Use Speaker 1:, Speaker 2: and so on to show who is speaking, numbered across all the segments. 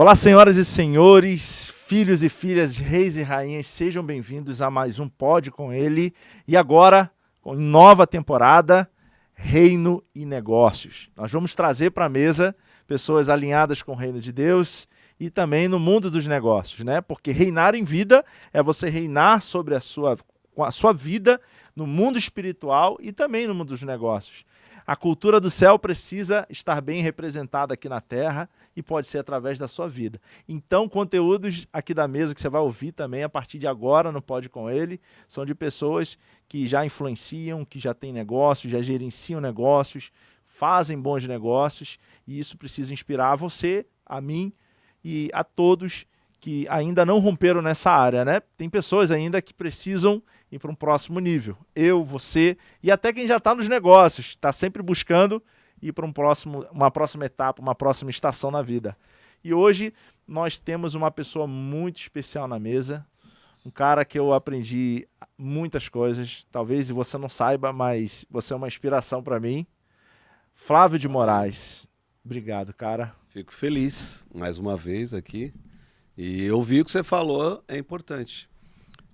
Speaker 1: Olá, senhoras e senhores, filhos e filhas, reis e rainhas, sejam bem-vindos a mais um Pode Com Ele. E agora, com nova temporada, Reino e Negócios. Nós vamos trazer para a mesa pessoas alinhadas com o reino de Deus e também no mundo dos negócios, né? Porque reinar em vida é você reinar sobre a sua vida no mundo espiritual e também no mundo dos negócios. A cultura do céu precisa estar bem representada aqui na Terra e pode ser através da sua vida. Então, conteúdos aqui da mesa que você vai ouvir também a partir de agora no Pode Com Ele são de pessoas que já influenciam, que já têm negócios, já gerenciam negócios, fazem bons negócios e isso precisa inspirar a você, a mim e a todos que ainda não romperam nessa área, né? Tem pessoas ainda que precisam ir para um próximo nível. Eu, você e até quem já está nos negócios, está sempre buscando ir para uma próxima etapa, uma próxima estação na vida. E hoje nós temos uma pessoa muito especial na mesa, um cara que eu aprendi muitas coisas, talvez você não saiba, mas você é uma inspiração para mim. Flávio de Moraes. Obrigado, cara.
Speaker 2: Fico feliz, mais uma vez aqui. E ouvir o que você falou é importante.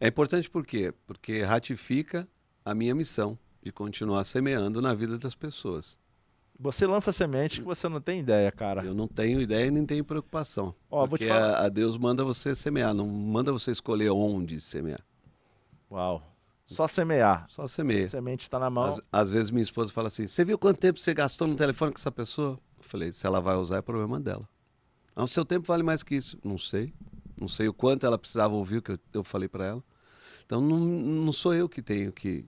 Speaker 2: É importante por quê? Porque ratifica a minha missão de continuar semeando na vida das pessoas.
Speaker 1: Você lança semente que você não tem ideia, cara.
Speaker 2: Eu não tenho ideia e nem tenho preocupação.
Speaker 1: Ó,
Speaker 2: porque
Speaker 1: vou te falar.
Speaker 2: a Deus manda você semear, não manda você escolher onde semear.
Speaker 1: Uau. Só semear.
Speaker 2: Só semeia.
Speaker 1: A semente está na mão.
Speaker 2: Às vezes minha esposa fala assim, você viu quanto tempo você gastou no telefone com essa pessoa? Eu falei, se ela vai usar é problema dela. O seu tempo vale mais que isso. Não sei. Não sei o quanto ela precisava ouvir o que eu falei para ela. Então não sou eu que tenho que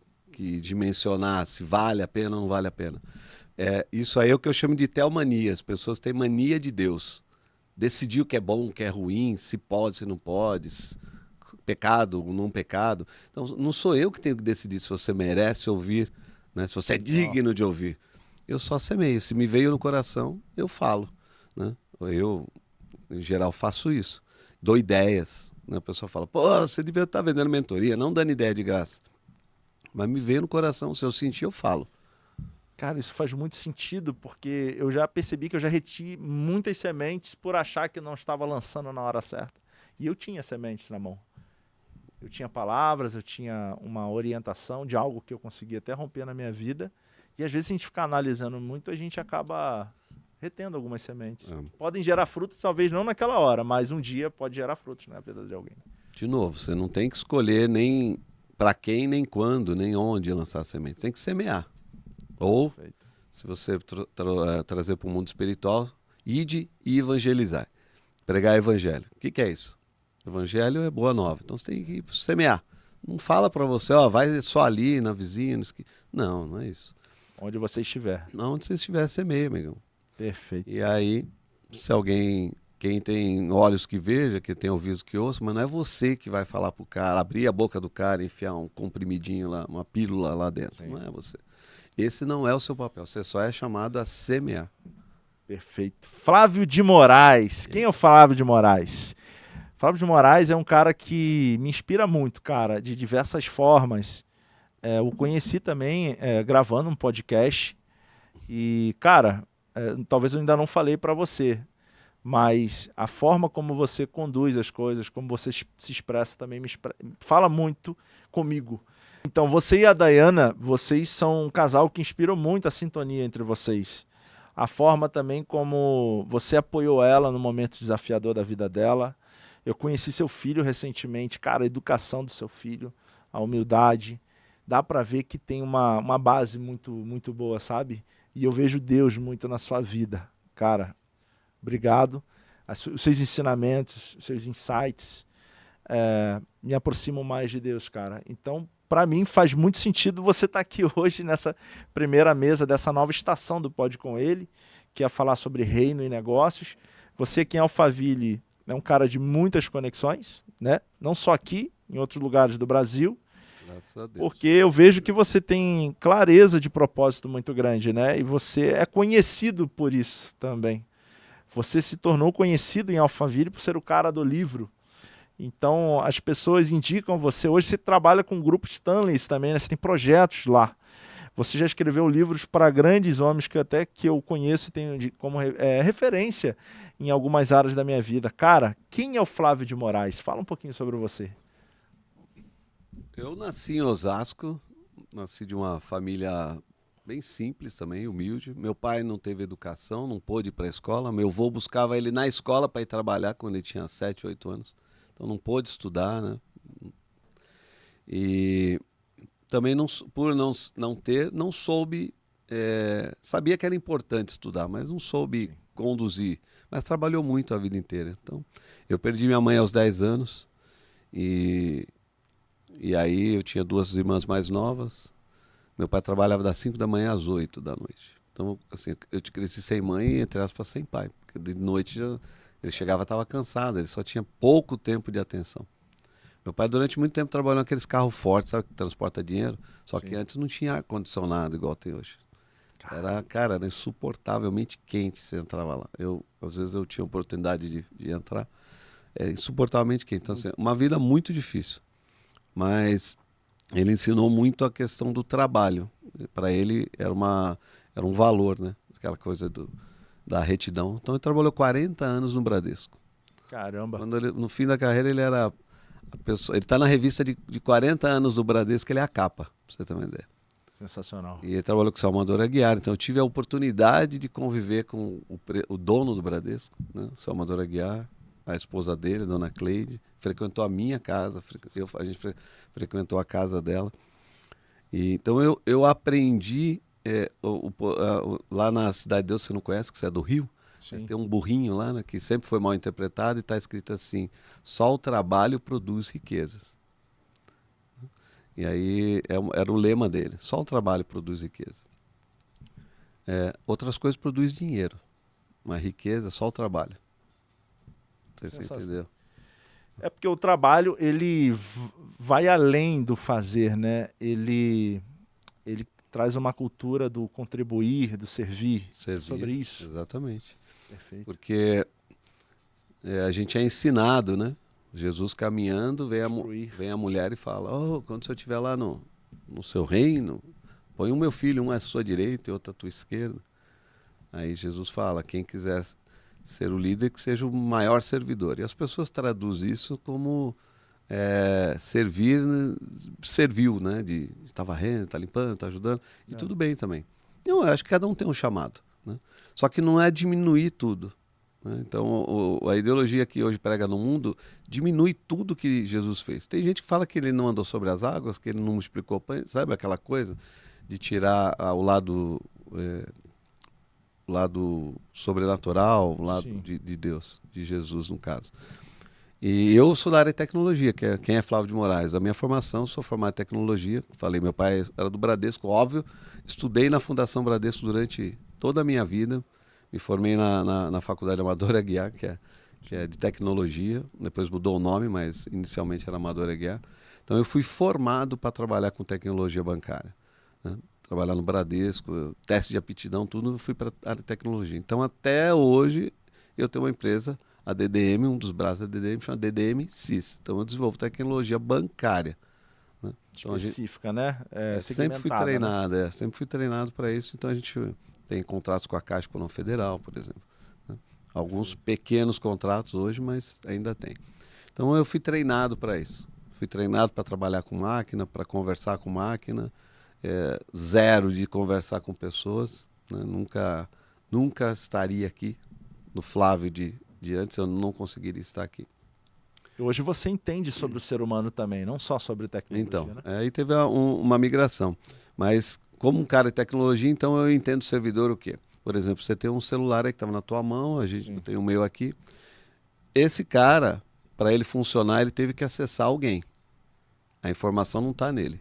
Speaker 2: dimensionar se vale a pena ou não vale a pena. Isso aí é o que eu chamo de teomania. As pessoas têm mania de Deus. Decidir o que é bom, o que é ruim, se pode, se não pode, pecado ou não pecado. Então não sou eu que tenho que decidir se você merece ouvir, né? Se você é digno de ouvir. Eu só semeio. Se me veio no coração, eu falo, né? Eu, em geral, faço isso. Dou ideias, né? A pessoa fala, pô, você devia estar vendendo mentoria, não dando ideia de graça. Mas me veio no coração, se eu sentir, eu falo.
Speaker 1: Cara, isso faz muito sentido, porque eu já percebi que eu já reti muitas sementes por achar que não estava lançando na hora certa. E eu tinha sementes na mão. Eu tinha palavras, eu tinha uma orientação de algo que eu conseguia até romper na minha vida. E às vezes, se a gente ficar analisando muito, a gente acaba retendo algumas sementes. Podem gerar frutos, talvez não naquela hora, mas um dia pode gerar frutos na vida de alguém.
Speaker 2: De novo, você não tem que escolher nem para quem, nem quando, nem onde lançar semente. Tem que semear. Ou, perfeito, se você trazer para o mundo espiritual, ide e evangelizar. Pregar evangelho. O que é isso? Evangelho é boa nova. Então você tem que semear. Não fala para você, vai só ali, na vizinha. Não é isso.
Speaker 1: Onde você estiver.
Speaker 2: Onde você estiver, semeia, amigão.
Speaker 1: Perfeito.
Speaker 2: E aí, se alguém, quem tem olhos que veja, que tem ouvidos que ouça, mas não é você que vai falar pro cara, abrir a boca do cara e enfiar um comprimidinho lá, uma pílula lá dentro. Sim. Não é você. Esse não é o seu papel, você só é chamado a semear.
Speaker 1: Perfeito. Flávio de Moraes. Quem é o Flávio de Moraes? Flávio de Moraes é um cara que me inspira muito, cara, de diversas formas. Eu conheci também gravando um podcast e, cara, talvez eu ainda não falei para você, mas a forma como você conduz as coisas, como você se expressa também fala muito comigo. Então você e a Dayana, vocês são um casal que inspirou muito a sintonia entre vocês. A forma também como você apoiou ela no momento desafiador da vida dela. Eu conheci seu filho recentemente, cara, a educação do seu filho, a humildade. Dá para ver que tem uma base muito, muito boa, sabe? E eu vejo Deus muito na sua vida. Cara, obrigado. Os seus ensinamentos, os seus insights me aproximam mais de Deus, cara. Então, para mim, faz muito sentido você estar aqui hoje nessa primeira mesa dessa nova estação do Pode Com Ele, que é falar sobre reino e negócios. Você aqui em Alphaville é um cara de muitas conexões, né? Não só aqui, em outros lugares do Brasil.
Speaker 2: Graças a Deus.
Speaker 1: Porque eu vejo que você tem clareza de propósito muito grande, né? E você é conhecido por isso também. Você se tornou conhecido em Alphaville por ser o cara do livro. Então, as pessoas indicam você. Hoje você trabalha com o grupo Stanley também, né? Você tem projetos lá. Você já escreveu livros para grandes homens que eu conheço e tenho como referência em algumas áreas da minha vida. Cara, quem é o Flávio de Moraes? Fala um pouquinho sobre você.
Speaker 2: Eu nasci em Osasco, nasci de uma família bem simples também, humilde. Meu pai não teve educação, não pôde ir para a escola. Meu avô buscava ele na escola para ir trabalhar quando ele tinha 7, 8 anos. Então não pôde estudar, né? E também, por não ter, não soube... sabia que era importante estudar, mas não soube conduzir. Mas trabalhou muito a vida inteira. Então, eu perdi minha mãe aos 10 anos e aí eu tinha 2 irmãs mais novas. Meu pai trabalhava das 5 da manhã às 8 da noite. Então, assim, eu cresci sem mãe e, entre aspas, sem pai. Porque de noite ele chegava e estava cansado, ele só tinha pouco tempo de atenção. Meu pai, durante muito tempo, trabalhou naqueles carros fortes, sabe, que transporta dinheiro. Só que antes não tinha ar-condicionado igual tem hoje. Era insuportavelmente quente você entrava lá. Às vezes eu tinha oportunidade de entrar. É insuportavelmente quente. Então, assim, uma vida muito difícil. Mas ele ensinou muito a questão do trabalho. Para ele era um valor, né? Aquela coisa da retidão. Então ele trabalhou 40 anos no Bradesco.
Speaker 1: Caramba.
Speaker 2: No fim da carreira ele era a pessoa. Ele está na revista de 40 anos do Bradesco, ele é a capa, pra você ter uma ideia.
Speaker 1: Sensacional.
Speaker 2: E ele trabalhou com o Salvador Aguiar. Então eu tive a oportunidade de conviver com o dono do Bradesco, né? Salvador Aguiar, a esposa dele, Dona Cleide, frequentou a minha casa, a gente frequentou a casa dela. Então eu aprendi, lá na Cidade de Deus, você não conhece, que você é do Rio, mas tem um burrinho lá, né, que sempre foi mal interpretado e está escrito assim: só o trabalho produz riquezas. E aí era o lema dele: só o trabalho produz riqueza. Outras coisas produzem dinheiro, mas riqueza só o trabalho. Não sei se você entendeu.
Speaker 1: É porque o trabalho, ele vai além do fazer, né? Ele traz uma cultura do contribuir, do servir. Sobre isso.
Speaker 2: Exatamente.
Speaker 1: Perfeito.
Speaker 2: Porque a gente é ensinado, né? Jesus caminhando, vem a mulher e fala: quando você estiver lá no seu reino, põe o meu filho, um à sua direita e outro à tua esquerda. Aí Jesus fala: quem quiser ser o líder, que seja o maior servidor. E as pessoas traduzem isso como serviu, né? De estar varrendo, estar limpando, estar ajudando. E tudo bem também. Eu acho que cada um tem um chamado, né? Só que não é diminuir tudo, né? Então, a ideologia que hoje prega no mundo diminui tudo que Jesus fez. Tem gente que fala que ele não andou sobre as águas, que ele não multiplicou pães, sabe aquela coisa de tirar o lado sobrenatural, o lado de Deus, de Jesus, no caso. E eu sou da área de tecnologia, quem é Flávio de Moraes. A minha formação, sou formado em tecnologia. Falei, meu pai era do Bradesco, óbvio. Estudei na Fundação Bradesco durante toda a minha vida. Me formei na Faculdade Amador Aguiar, que é de tecnologia. Depois mudou o nome, mas inicialmente era Amador Aguiar. Então eu fui formado para trabalhar com tecnologia bancária, né? Trabalhar no Bradesco, teste de aptidão, tudo, eu fui para a área de tecnologia. Então, até hoje, eu tenho uma empresa, a DDM, um dos braços da DDM, chama DDM CIS. Então, eu desenvolvo tecnologia bancária, né? Então,
Speaker 1: específica, né?
Speaker 2: Sempre fui treinado,
Speaker 1: né?
Speaker 2: Sempre fui treinado para isso. Então, a gente tem contratos com a Caixa Econômica Federal, por exemplo, né? Alguns pequenos contratos hoje, mas ainda tem. Então, eu fui treinado para isso. Fui treinado para trabalhar com máquina, para conversar com máquina. Zero de conversar com pessoas, né? Nunca estaria aqui no Flávio de antes, eu não conseguiria estar aqui.
Speaker 1: E hoje você entende sobre o ser humano também, não só sobre tecnologia.
Speaker 2: Então,
Speaker 1: né?
Speaker 2: Aí teve uma migração. Mas como um cara de tecnologia, então eu entendo o servidor o quê? Por exemplo, você tem um celular aí que estava na tua mão, eu tenho o meu aqui. Esse cara, para ele funcionar, ele teve que acessar alguém. A informação não está nele.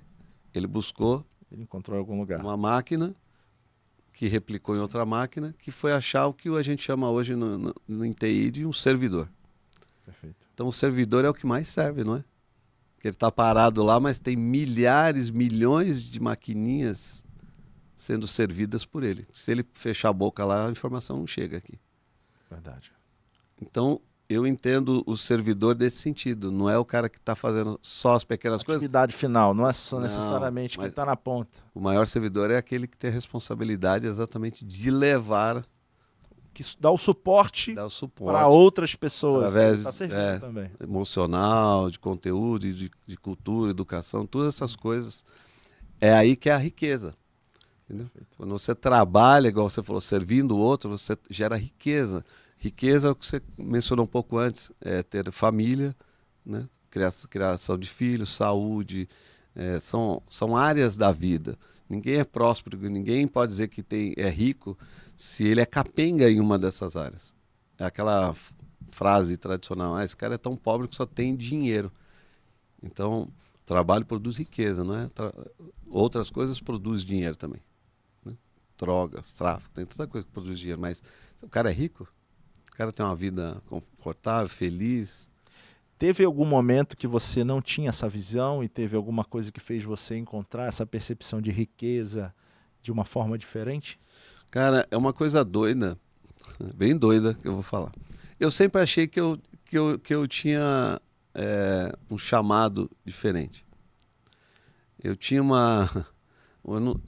Speaker 2: Ele buscou...
Speaker 1: Ele encontrou em algum lugar.
Speaker 2: Uma máquina que replicou em outra máquina, que foi achar o que a gente chama hoje no TI de um servidor.
Speaker 1: Perfeito.
Speaker 2: Então o servidor é o que mais serve, não é? Porque ele está parado lá, mas tem milhares, milhões de maquininhas sendo servidas por ele. Se ele fechar a boca lá, a informação não chega aqui.
Speaker 1: Verdade.
Speaker 2: Então, eu entendo o servidor desse sentido. Não é o cara que está fazendo só as pequenas coisas.
Speaker 1: Atividade final, não é só
Speaker 2: Não,
Speaker 1: necessariamente quem
Speaker 2: mas
Speaker 1: está na ponta.
Speaker 2: o maior servidor é aquele que tem a responsabilidade exatamente de levar,
Speaker 1: Que dá o suporte
Speaker 2: dar o
Speaker 1: para
Speaker 2: suporte
Speaker 1: outras pessoas.
Speaker 2: através
Speaker 1: Está servindo também.
Speaker 2: emocional, de conteúdo, de cultura, educação, todas essas coisas. É aí que é a riqueza. Entendeu? Quando você trabalha, igual você falou, servindo o outro, você gera riqueza. Riqueza é o que você mencionou um pouco antes, é ter família, né? Criação de filhos, saúde, são áreas da vida. Ninguém é próspero, ninguém pode dizer que é rico se ele é capenga em uma dessas áreas. É aquela frase tradicional, esse cara é tão pobre que só tem dinheiro. Então, trabalho produz riqueza, não é? Outras coisas produzem dinheiro também. Né? Drogas, tráfico, tem tanta coisa que produz dinheiro, mas se o cara é rico, o cara tem uma vida confortável, feliz.
Speaker 1: Teve algum momento que você não tinha essa visão e teve alguma coisa que fez você encontrar essa percepção de riqueza de uma forma diferente?
Speaker 2: Cara, é uma coisa doida, bem doida que eu vou falar. Eu sempre achei que eu tinha um chamado diferente. Eu tinha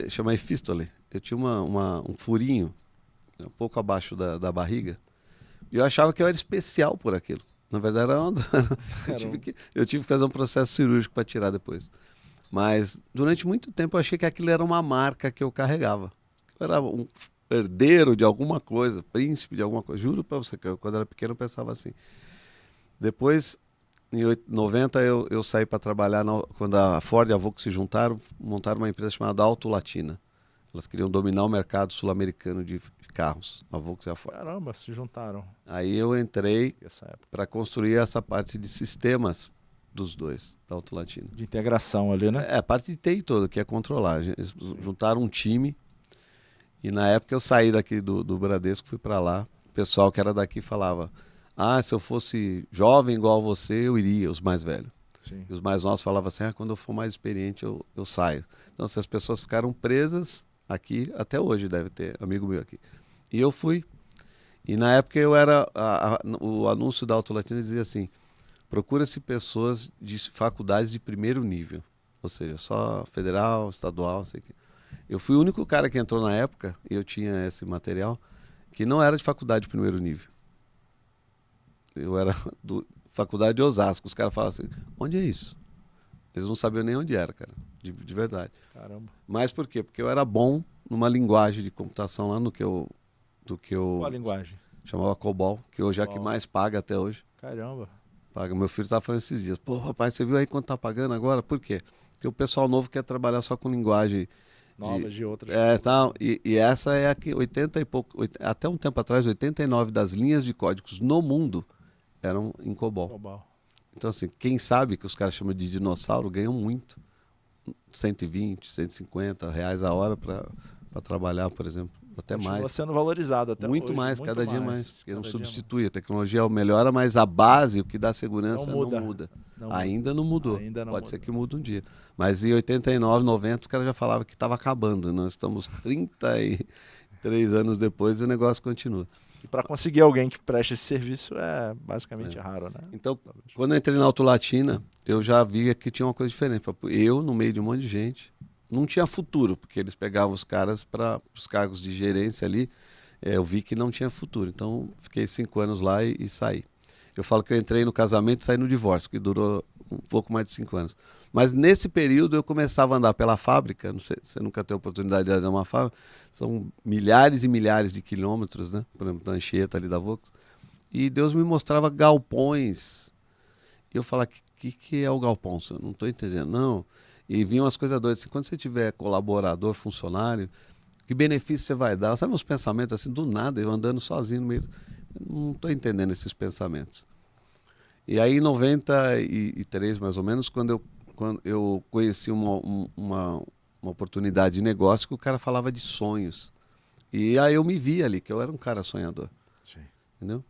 Speaker 2: chama epístole, eu tinha um furinho, um pouco abaixo da barriga, e eu achava que eu era especial por aquilo. Na verdade, eu tive que fazer um processo cirúrgico para tirar depois. Mas durante muito tempo eu achei que aquilo era uma marca que eu carregava. Eu era um herdeiro de alguma coisa, príncipe de alguma coisa. Juro para você que quando eu era pequeno eu pensava assim. Depois, em 90, eu saí para trabalhar, quando a Ford e a Volkswagen se juntaram, montaram uma empresa chamada Auto Latina. Elas queriam dominar o mercado sul-americano de carros, a Volkswagen e a Ford.
Speaker 1: Caramba, se juntaram.
Speaker 2: Aí eu entrei para construir essa parte de sistemas dos dois, da Auto Latina.
Speaker 1: De integração ali, né?
Speaker 2: A parte de TI toda, que é controlar. Eles juntaram um time e na época eu saí daqui do Bradesco, fui para lá. O pessoal que era daqui falava, se eu fosse jovem igual você, eu iria, os mais velhos.
Speaker 1: Sim.
Speaker 2: E os mais novos falavam assim, quando eu for mais experiente, eu saio. Então, as pessoas ficaram presas aqui, até hoje deve ter amigo meu aqui. E eu fui. E na época eu era, o anúncio da Auto Latina dizia assim, procura-se pessoas de faculdades de primeiro nível. Ou seja, só federal, estadual, sei que. Eu fui o único cara que entrou na época, e eu tinha esse material, que não era de faculdade de primeiro nível. Eu era faculdade de Osasco. Os caras falavam assim, onde é isso? Eles não sabiam nem onde era, cara, de verdade.
Speaker 1: Caramba.
Speaker 2: Mas por quê? Porque eu era bom numa linguagem de computação lá do que eu
Speaker 1: Qual a linguagem?
Speaker 2: chamava COBOL, que hoje é a que mais paga até hoje.
Speaker 1: Caramba.
Speaker 2: Paga. Meu filho estava falando esses dias, pô, rapaz, você viu aí quanto tá pagando agora? Por quê? Porque o pessoal novo quer trabalhar só com linguagem
Speaker 1: novas de outras.
Speaker 2: Tal, e essa é a que 80 e pouco, até um tempo atrás, 89 das linhas de códigos no mundo eram em COBOL. Então, assim, quem sabe que os caras chamam de dinossauro ganham muito. 120, 150 reais a hora para trabalhar, por exemplo. Até
Speaker 1: continua
Speaker 2: mais.
Speaker 1: Sendo valorizado até
Speaker 2: muito
Speaker 1: hoje.
Speaker 2: Mais,
Speaker 1: muito
Speaker 2: cada dia mais. Porque não
Speaker 1: dia
Speaker 2: substitui. A tecnologia melhora, mas a base, o que dá segurança, não muda. Ainda não mudou. Pode ser que mude um dia. Mas em 89, 90, os caras já falavam que estava acabando. Nós estamos 33 anos depois e o negócio continua.
Speaker 1: E para conseguir alguém que preste esse serviço é basicamente raro, né?
Speaker 2: Então, quando eu entrei na Auto Latina, eu já via que tinha uma coisa diferente. Eu, no meio de um monte de gente, não tinha futuro, porque eles pegavam os caras para os cargos de gerência ali. Eu vi que não tinha futuro. Então, fiquei 5 anos lá e saí. Eu falo que eu entrei no casamento e saí no divórcio, que durou um pouco mais de 5 anos. Mas nesse período eu começava a andar pela fábrica, não sei, você nunca teve oportunidade de andar numa fábrica, são milhares e milhares de quilômetros, né? Por exemplo, da Anchieta ali da Volkswagen. E Deus me mostrava galpões. E eu falava, que é o galpão? Eu não estou entendendo, não. E vinham as coisas doidas, assim, quando você tiver colaborador, funcionário, que benefício você vai dar? Sabe uns pensamentos assim, do nada, eu andando sozinho no meio. Eu não estou entendendo esses pensamentos. E aí em 93, mais ou menos, quando eu conheci uma oportunidade de negócio que o cara falava de sonhos. E aí eu me vi ali, que eu era um cara sonhador.
Speaker 1: Sim.
Speaker 2: Entendeu?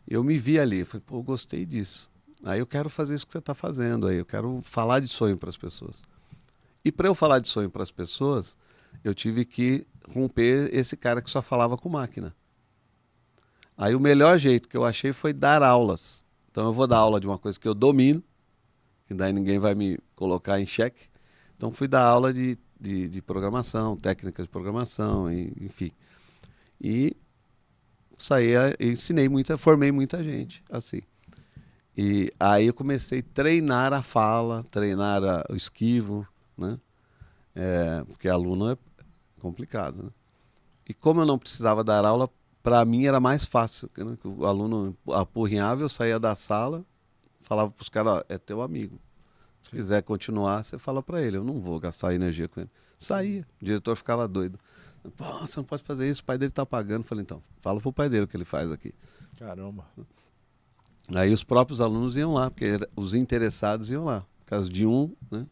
Speaker 2: Eu me vi ali, falei, pô, eu gostei disso. Aí eu quero fazer isso que você está fazendo, aí eu quero falar de sonho para as pessoas. E para eu falar de sonho para as pessoas, eu tive que romper esse cara que só falava com máquina. Aí o melhor jeito que eu achei foi dar aulas. Então eu vou dar aula de uma coisa que eu domino, que daí ninguém vai me colocar em xeque. Então fui dar aula de programação, técnicas de programação, enfim. E formei muita gente, assim. E aí eu comecei a treinar a fala, treinar o esquivo, né? Porque aluno é complicado, né? E como eu não precisava dar aula, para mim era mais fácil, né? O aluno apurrinhava, eu saía da sala, falava para os caras, ó, é teu amigo. Se quiser continuar, você fala para ele, eu não vou gastar energia com ele. Saía, o diretor ficava doido. Pô, você não pode fazer isso, o pai dele tá pagando. Falei, então, fala pro pai dele o que ele faz aqui.
Speaker 1: Caramba.
Speaker 2: Aí os próprios alunos iam lá, porque os interessados iam lá, por causa de né?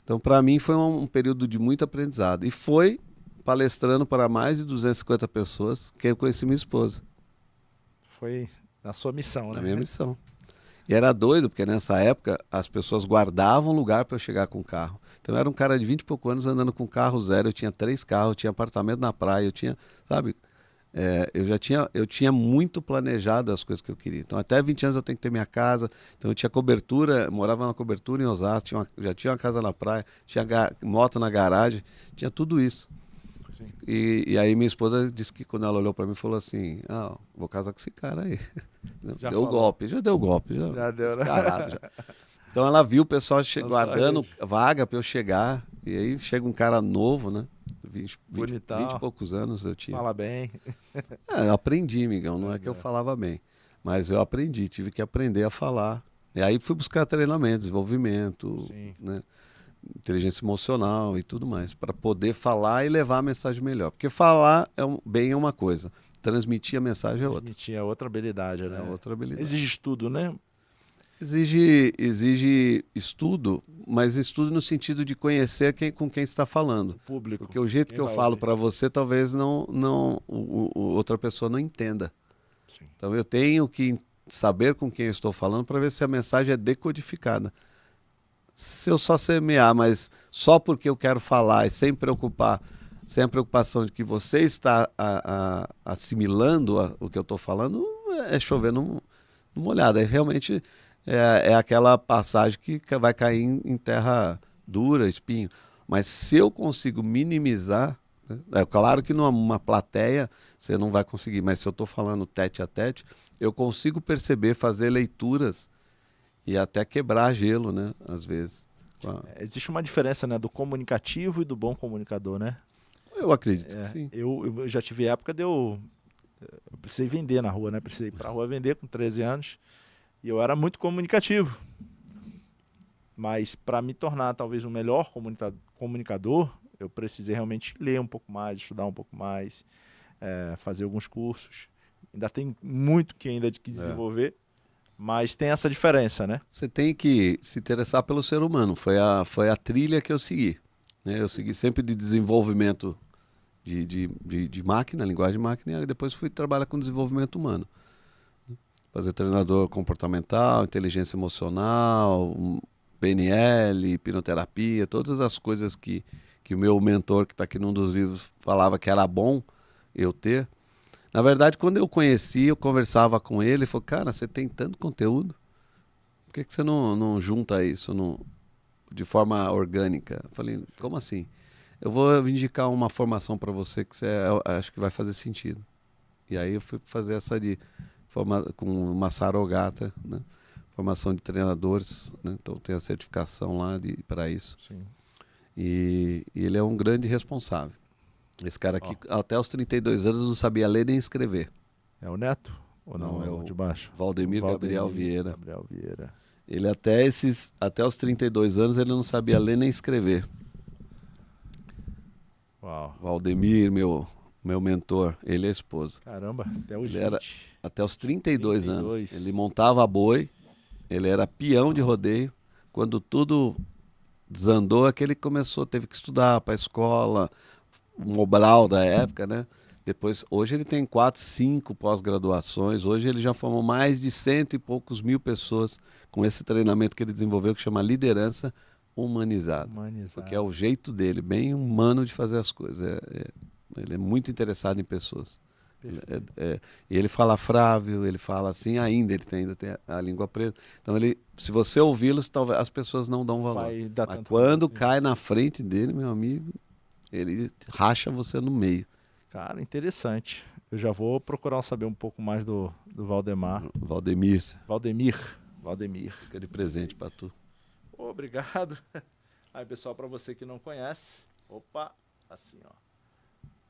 Speaker 2: Então, para mim, foi um período de muito aprendizado. E foi palestrando para mais de 250 pessoas que eu conheci minha esposa.
Speaker 1: Foi na sua missão, né?
Speaker 2: Na minha missão. E era doido, porque nessa época as pessoas guardavam lugar para eu chegar com o carro. Então eu era um cara de 20 e poucos anos andando com carro zero, eu tinha 3 carros, eu tinha apartamento na praia, eu tinha, sabe, eu tinha muito planejado as coisas que eu queria. Então até 20 anos eu tenho que ter minha casa, então eu tinha cobertura, morava na cobertura em Osasco, já tinha uma casa na praia, tinha moto na garagem, tinha tudo isso. E aí minha esposa disse que quando ela olhou para mim, falou assim, vou casar com esse cara aí. Já deu golpe, já deu, descarado, já. Então ela viu o pessoal guardando vaga para eu chegar, e aí chega um cara novo, né? 20 e poucos anos eu tinha.
Speaker 1: Fala bem.
Speaker 2: Eu aprendi, migão, não é que eu falava bem, mas eu aprendi, tive que aprender a falar. E aí fui buscar treinamento, desenvolvimento, né? Inteligência emocional e tudo mais, para poder falar e levar a mensagem melhor. Porque falar bem é uma coisa, transmitir a mensagem é outra.
Speaker 1: Transmitir é outra habilidade, né?
Speaker 2: É outra habilidade.
Speaker 1: Exige estudo, né?
Speaker 2: Exige estudo, mas estudo no sentido de conhecer com quem está falando. O
Speaker 1: público.
Speaker 2: Porque o jeito que eu falo para você, talvez outra pessoa não entenda.
Speaker 1: Sim.
Speaker 2: Então eu tenho que saber com quem eu estou falando para ver se a mensagem é decodificada. Se eu só semear, mas só porque eu quero falar e sem a preocupação de que você está assimilando o que eu estou falando, é chover no molhado. Realmente é aquela passagem que vai cair em terra dura, espinho. Mas se eu consigo minimizar, né? É claro que numa plateia você não vai conseguir, mas se eu estou falando tete a tete, eu consigo perceber, fazer leituras e até quebrar gelo, né? Às vezes.
Speaker 1: Existe uma diferença, né, do comunicativo e do bom comunicador, né?
Speaker 2: Eu acredito que sim.
Speaker 1: Eu já tive época eu precisei vender na rua, né? Precisei ir para a rua vender com 13 anos e eu era muito comunicativo. Mas para me tornar talvez um melhor comunicador, eu precisei realmente ler um pouco mais, estudar um pouco mais, fazer alguns cursos. Ainda tem muito que desenvolver. Mas tem essa diferença, né?
Speaker 2: Você tem que se interessar pelo ser humano. Foi a trilha que eu segui, né? Eu segui sempre de desenvolvimento de máquina, linguagem de máquina, e depois fui trabalhar com desenvolvimento humano. Fazer treinador comportamental, inteligência emocional, PNL, hipnoterapia, todas as coisas que o meu mentor, que está aqui num dos livros, falava que era bom eu ter. Na verdade, quando eu conheci, eu conversava com ele e falou, cara, você tem tanto conteúdo, por que você não junta isso de forma orgânica? Eu falei, como assim? Eu vou indicar uma formação para você que acho que vai fazer sentido. E aí eu fui fazer essa com uma Sarogata, né? Formação de treinadores, né? Então tem a certificação lá para isso.
Speaker 1: Sim.
Speaker 2: E ele é um grande responsável. Esse cara aqui, até os 32 anos, não sabia ler nem escrever.
Speaker 1: É o Neto? Ou não é o de baixo?
Speaker 2: Valdemir Gabriel Vieira.
Speaker 1: Gabriel Vieira.
Speaker 2: Ele até os 32 anos, ele não sabia ler nem escrever.
Speaker 1: Uau.
Speaker 2: Valdemir, meu mentor, ele é a esposa.
Speaker 1: Caramba, até hoje.
Speaker 2: Até os 32 anos. Ele montava boi, ele era peão de rodeio. Quando tudo desandou, é que ele teve que estudar para a escola, o Mobral da época, né? Depois, hoje ele tem 4, 5 pós-graduações. Hoje ele já formou mais de 100 e poucos mil pessoas com esse treinamento que ele desenvolveu, que chama liderança humanizada. Porque é o jeito dele, bem humano de fazer as coisas. Ele é muito interessado em pessoas. E ele fala frável, ele fala assim ainda, ainda tem a língua presa. Então, se você ouvi-los, talvez as pessoas não dão valor. Mas quando cai na frente dele, meu amigo, ele racha você no meio.
Speaker 1: Cara, interessante. Eu já vou procurar saber um pouco mais do Valdemar.
Speaker 2: Valdemir.
Speaker 1: Fica
Speaker 2: de presente para tu.
Speaker 1: Obrigado. Aí, pessoal, para você que não conhece, opa, assim, ó.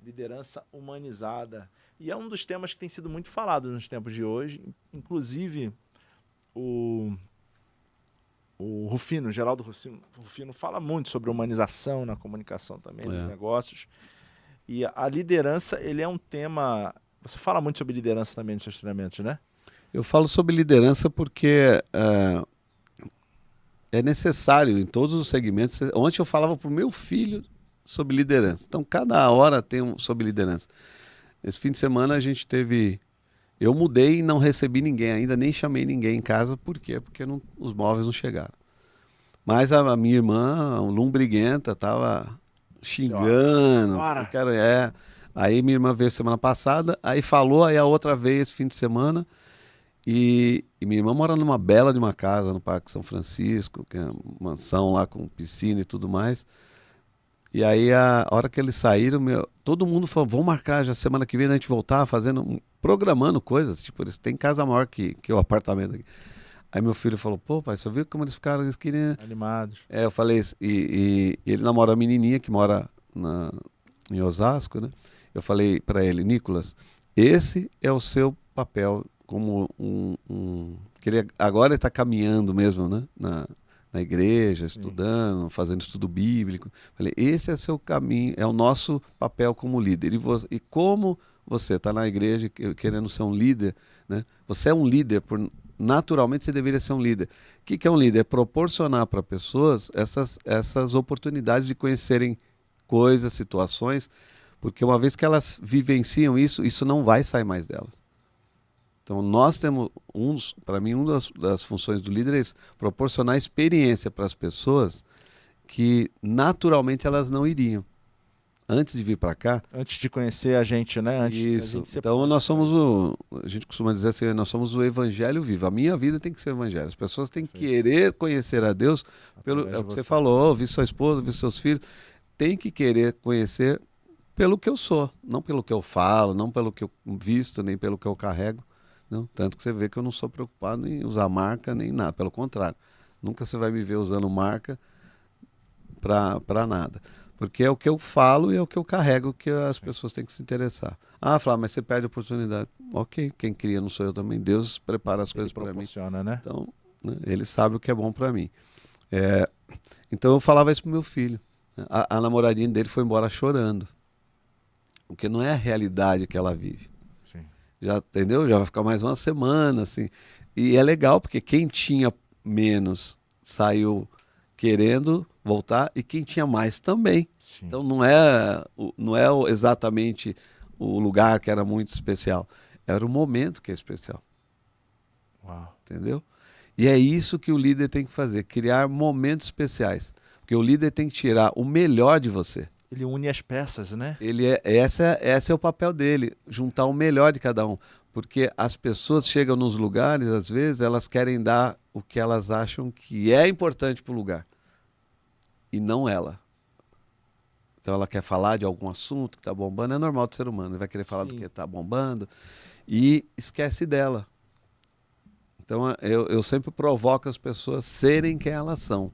Speaker 1: Liderança humanizada. E é um dos temas que tem sido muito falado nos tempos de hoje. Inclusive, o Rufino, Geraldo Rufino, fala muito sobre humanização na comunicação também, nos negócios. E a liderança, ele é um tema... Você fala muito sobre liderança também nos seus treinamentos, né?
Speaker 2: Eu falo sobre liderança porque é necessário em todos os segmentos. Ontem eu falava para o meu filho sobre liderança. Então, cada hora tem sobre liderança. Esse fim de semana a gente teve... Eu mudei e não recebi ninguém ainda, nem chamei ninguém em casa. Por quê? Porque os móveis não chegaram. Mas a minha irmã, lombriguenta, estava xingando. Aí minha irmã veio semana passada, aí falou, aí a outra veio esse fim de semana. E minha irmã mora numa bela de uma casa no Parque São Francisco, que é uma mansão lá com piscina e tudo mais. E aí, a hora que eles saíram, todo mundo falou, vamos marcar já semana que vem a gente voltar programando coisas. Tipo, eles têm casa maior que o apartamento aqui. Aí meu filho falou, pô, pai, você viu como eles ficaram, eles queriam...
Speaker 1: Animados.
Speaker 2: Eu falei, e ele namora uma menininha que mora em Osasco, né? Eu falei para ele, Nicolas, esse é o seu papel como que ele agora está caminhando mesmo, né? Na igreja, estudando, fazendo estudo bíblico. Falei, esse é seu caminho, é o nosso papel como líder. E como você está na igreja querendo ser um líder, né? Você é um líder, naturalmente você deveria ser um líder. O que é um líder? É proporcionar para pessoas essas oportunidades de conhecerem coisas, situações, porque uma vez que elas vivenciam isso não vai sair mais delas. Então, nós temos, para mim, uma das funções do líder é proporcionar experiência para as pessoas que naturalmente elas não iriam. Antes de vir para cá...
Speaker 1: Antes de conhecer a gente, né? Antes
Speaker 2: isso. Então, nós somos a gente costuma dizer assim, nós somos o evangelho vivo. A minha vida tem que ser o evangelho. As pessoas têm que querer conhecer a Deus é o que você falou, ouvir sua esposa, ouvir seus filhos. Tem que querer conhecer pelo que eu sou, não pelo que eu falo, não pelo que eu visto, nem pelo que eu carrego. Não, tanto que você vê que eu não sou preocupado em usar marca nem nada, pelo contrário. Nunca você vai me ver usando marca para nada. Porque é o que eu falo e é o que eu carrego que as pessoas têm que se interessar. Flávio, mas você perde a oportunidade. Ok, quem cria não sou eu também. Deus prepara as coisas para mim.
Speaker 1: Né?
Speaker 2: Então, né, ele sabe o que é bom para mim. Então eu falava isso pro meu filho. A namoradinha dele foi embora chorando. Porque não é a realidade que ela vive. Já, entendeu? Já vai ficar mais uma semana, assim. E é legal, porque quem tinha menos saiu querendo voltar e quem tinha mais também. Sim. Então não é exatamente o lugar que era muito especial. Era o momento que é especial.
Speaker 1: Uau.
Speaker 2: Entendeu? E é isso que o líder tem que fazer, criar momentos especiais. Porque o líder tem que tirar o melhor de você.
Speaker 1: Ele une as peças, né?
Speaker 2: Esse é o papel dele, juntar o melhor de cada um. Porque as pessoas chegam nos lugares, às vezes, elas querem dar o que elas acham que é importante para o lugar. E não ela. Então ela quer falar de algum assunto que está bombando, é normal do ser humano. Ele vai querer falar do que está bombando e esquece dela. Então eu sempre provoco as pessoas serem quem elas são.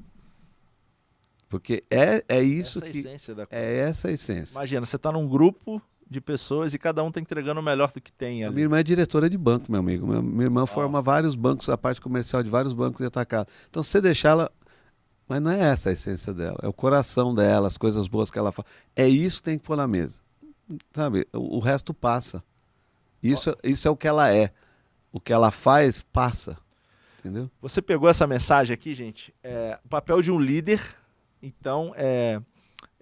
Speaker 2: Porque é isso
Speaker 1: essa
Speaker 2: que...
Speaker 1: Essência da coisa.
Speaker 2: É essa a essência.
Speaker 1: Imagina, você está num grupo de pessoas e cada um está entregando o melhor do que tem ali.
Speaker 2: A minha irmã é diretora de banco, meu amigo. Minha irmã forma vários bancos, a parte comercial de vários bancos de atacado. Então, se você deixar ela... Mas não é essa a essência dela. É o coração dela, as coisas boas que ela faz. É isso que tem que pôr na mesa. Sabe? O resto passa. Isso é o que ela é. O que ela faz, passa. Entendeu?
Speaker 1: Você pegou essa mensagem aqui, gente? O papel de um líder... Então,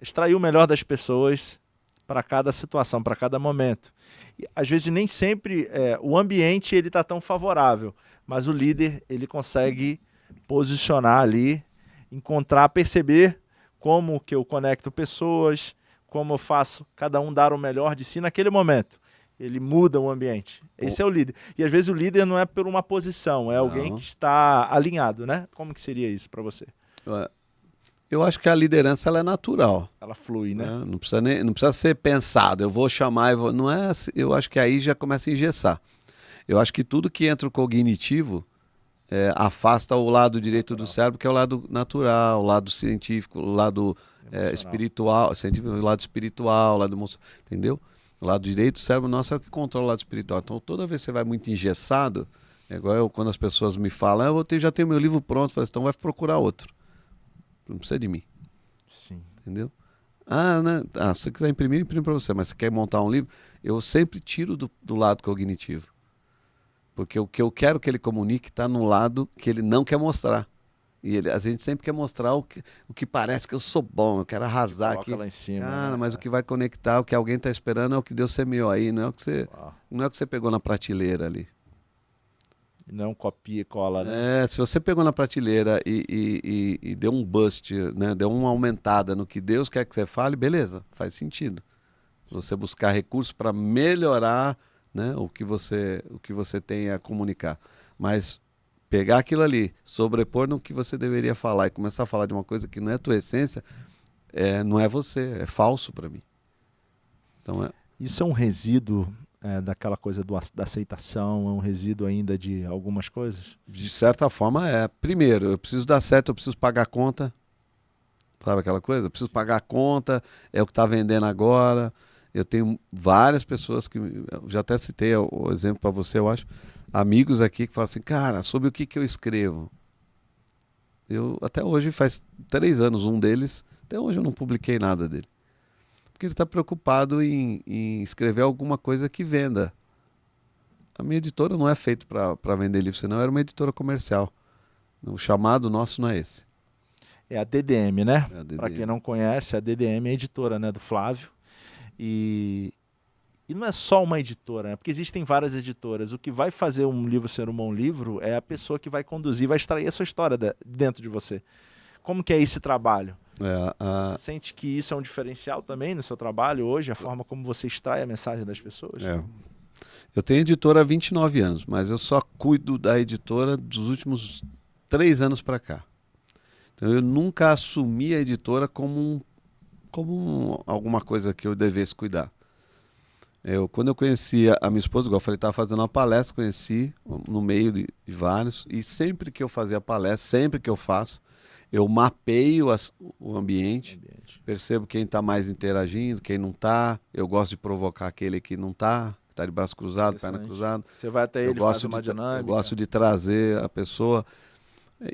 Speaker 1: extrair o melhor das pessoas para cada situação, para cada momento. E, às vezes, nem sempre o ambiente está tão favorável, mas o líder ele consegue posicionar ali, encontrar, perceber como que eu conecto pessoas, como eu faço cada um dar o melhor de si naquele momento. Ele muda o ambiente. Esse é o líder. E às vezes o líder não é por uma posição, é alguém que está alinhado, né? Como que seria isso para você?
Speaker 2: Eu acho que a liderança ela é natural.
Speaker 1: Ela flui, né?
Speaker 2: Não precisa ser pensado. Eu vou chamar, não é. Eu acho que aí já começa a engessar. Eu acho que tudo que entra o cognitivo afasta o lado direito do cérebro, que é o lado natural, o lado científico, o lado espiritual, o lado espiritual, o lado emocional, entendeu? O lado direito do cérebro nosso é o que controla o lado espiritual. Então, toda vez que você vai muito engessado, é igual quando as pessoas me falam, já tenho meu livro pronto, eu falo, então vai procurar outro. Não precisa de mim.
Speaker 1: Sim.
Speaker 2: Entendeu? Se você quiser imprimir, imprime para você, mas você quer montar um livro, eu sempre tiro do lado cognitivo. Porque o que eu quero que ele comunique está no lado que ele não quer mostrar. E a gente sempre quer mostrar o que parece que eu sou bom, eu quero arrasar aqui.
Speaker 1: Lá em cima.
Speaker 2: Cara, mas o que vai conectar, o que alguém está esperando é o que Deus semeou aí, não é o que você pegou na prateleira ali.
Speaker 1: Não copia e cola, né?
Speaker 2: Se você pegou na prateleira e deu um boost, né, deu uma aumentada no que Deus quer que você fale, beleza, faz sentido. Você buscar recursos para melhorar, né, o que você tem a comunicar. Mas pegar aquilo ali, sobrepor no que você deveria falar e começar a falar de uma coisa que não é tua essência, não é você, é falso para mim. Então,
Speaker 1: isso é um resíduo daquela coisa da aceitação, é um resíduo ainda de algumas coisas?
Speaker 2: De certa forma é. Primeiro, eu preciso dar certo, eu preciso pagar a conta. Sabe aquela coisa? Eu preciso pagar a conta, é o que está vendendo agora. Eu tenho várias pessoas que, eu já até citei o exemplo para você, eu acho, amigos aqui que falam assim, cara, sobre o que eu escrevo? Eu, até hoje, faz 3 anos, um deles, até hoje eu não publiquei nada dele. Porque ele está preocupado em escrever alguma coisa que venda. A minha editora não é feita para vender livro, senão era uma editora comercial. O chamado nosso não é esse.
Speaker 1: É a DDM, né?
Speaker 2: Para
Speaker 1: quem não conhece, a DDM é a editora, né, do Flávio. E não é só uma editora, né? Porque existem várias editoras. O que vai fazer um livro ser um bom livro é a pessoa que vai conduzir, vai extrair a sua história dentro de você. Como que é esse trabalho? Você sente que isso é um diferencial também no seu trabalho hoje, a forma como você extrai a mensagem das pessoas?
Speaker 2: Eu tenho editora há 29 anos, mas eu só cuido da editora dos últimos 3 anos para cá. Então eu nunca assumi a editora como alguma coisa que eu devesse cuidar. Quando eu conheci a minha esposa, igual eu falei, estava fazendo uma palestra, conheci no meio de vários, e sempre que eu fazia a palestra, sempre que eu faço, eu mapeio o ambiente, percebo quem está mais interagindo, quem não está. Eu gosto de provocar aquele que não está, que está de braço cruzado, perna cruzada.
Speaker 1: Você vai até ele, faz uma dinâmica.
Speaker 2: Eu gosto de trazer a pessoa.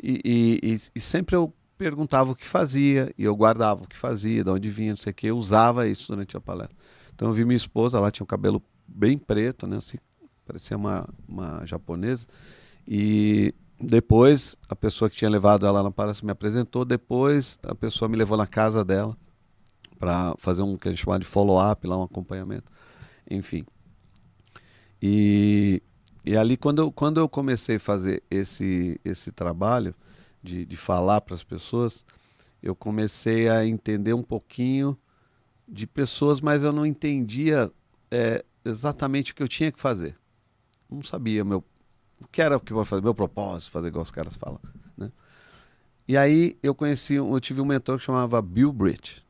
Speaker 2: E sempre eu perguntava o que fazia, e eu guardava o que fazia, de onde vinha, não sei o que. Eu usava isso durante a palestra. Então eu vi minha esposa, ela tinha um cabelo bem preto, né, assim, parecia uma japonesa. E depois, a pessoa que tinha levado ela na palestra me apresentou. Depois, a pessoa me levou na casa dela para fazer um que a gente chama de follow-up, lá um acompanhamento. Enfim. E ali, quando eu comecei a fazer esse trabalho de falar para as pessoas, eu comecei a entender um pouquinho de pessoas, mas eu não entendia exatamente o que eu tinha que fazer. Não sabia o que era o que eu ia fazer, meu propósito, fazer igual os caras falam, né? E aí eu tive um mentor que chamava Bill Britt.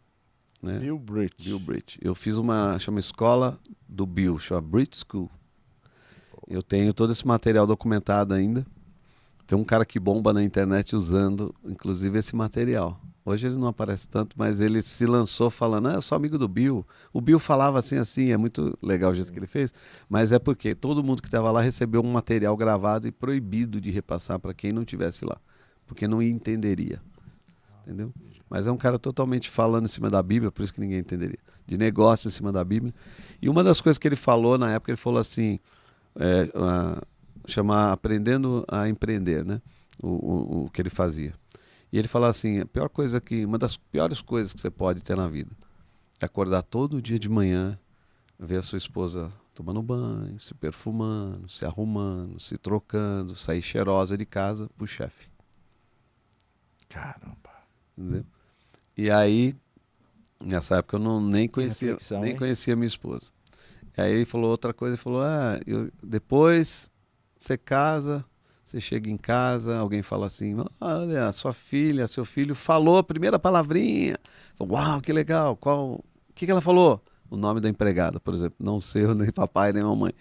Speaker 2: Né?
Speaker 1: Bill
Speaker 2: Britt. Eu fiz chama escola do Bill, chama Britt School. Eu tenho todo esse material documentado ainda. Tem um cara que bomba na internet usando, inclusive, esse material. Hoje ele não aparece tanto, mas ele se lançou falando, eu sou amigo do Bill. O Bill falava assim, é muito legal o jeito que ele fez, mas é porque todo mundo que estava lá recebeu um material gravado e proibido de repassar para quem não estivesse lá, porque não entenderia. Entendeu? Mas é um cara totalmente falando em cima da Bíblia, por isso que ninguém entenderia. De negócio em cima da Bíblia. E uma das coisas que ele falou na época, ele falou assim, chamar Aprendendo a Empreender, né? O que ele fazia. E ele falava assim, uma das piores coisas que você pode ter na vida é acordar todo dia de manhã, ver a sua esposa tomando banho, se perfumando, se arrumando, se trocando, sair cheirosa de casa pro chefe.
Speaker 1: Caramba.
Speaker 2: Entendeu? E aí, nessa época eu nem conhecia minha esposa. Aí ele falou outra coisa, ele falou, depois você casa, você chega em casa, alguém fala assim, olha, sua filha, seu filho falou a primeira palavrinha. Falei, uau, que legal, o que ela falou? O nome da empregada, por exemplo, não seu, nem papai, nem mamãe.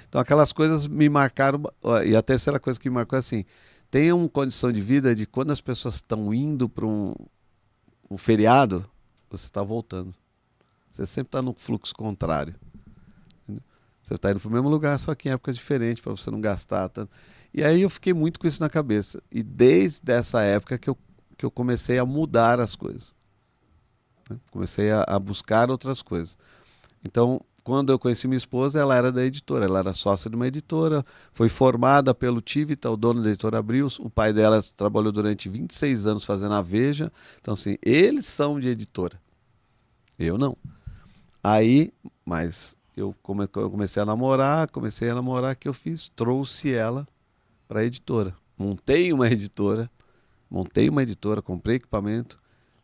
Speaker 2: Então aquelas coisas me marcaram, e a terceira coisa que me marcou é assim, tenha uma condição de vida de quando as pessoas estão indo para um feriado, você está voltando. Você sempre está no fluxo contrário. Entendeu? Você está indo para o mesmo lugar, só que em épocas diferentes, para você não gastar tanto. E aí eu fiquei muito com isso na cabeça. E desde essa época que eu comecei a mudar as coisas. Né? Comecei a buscar outras coisas. Então, quando eu conheci minha esposa, ela era da editora, ela era sócia de uma editora, foi formada pelo Tivita, o dono da editora Abril, o pai dela trabalhou durante 26 anos fazendo a Veja, então assim, eles são de editora, eu não. Aí, mas eu comecei a namorar, que eu fiz, trouxe ela para a editora, montei uma editora, comprei equipamento,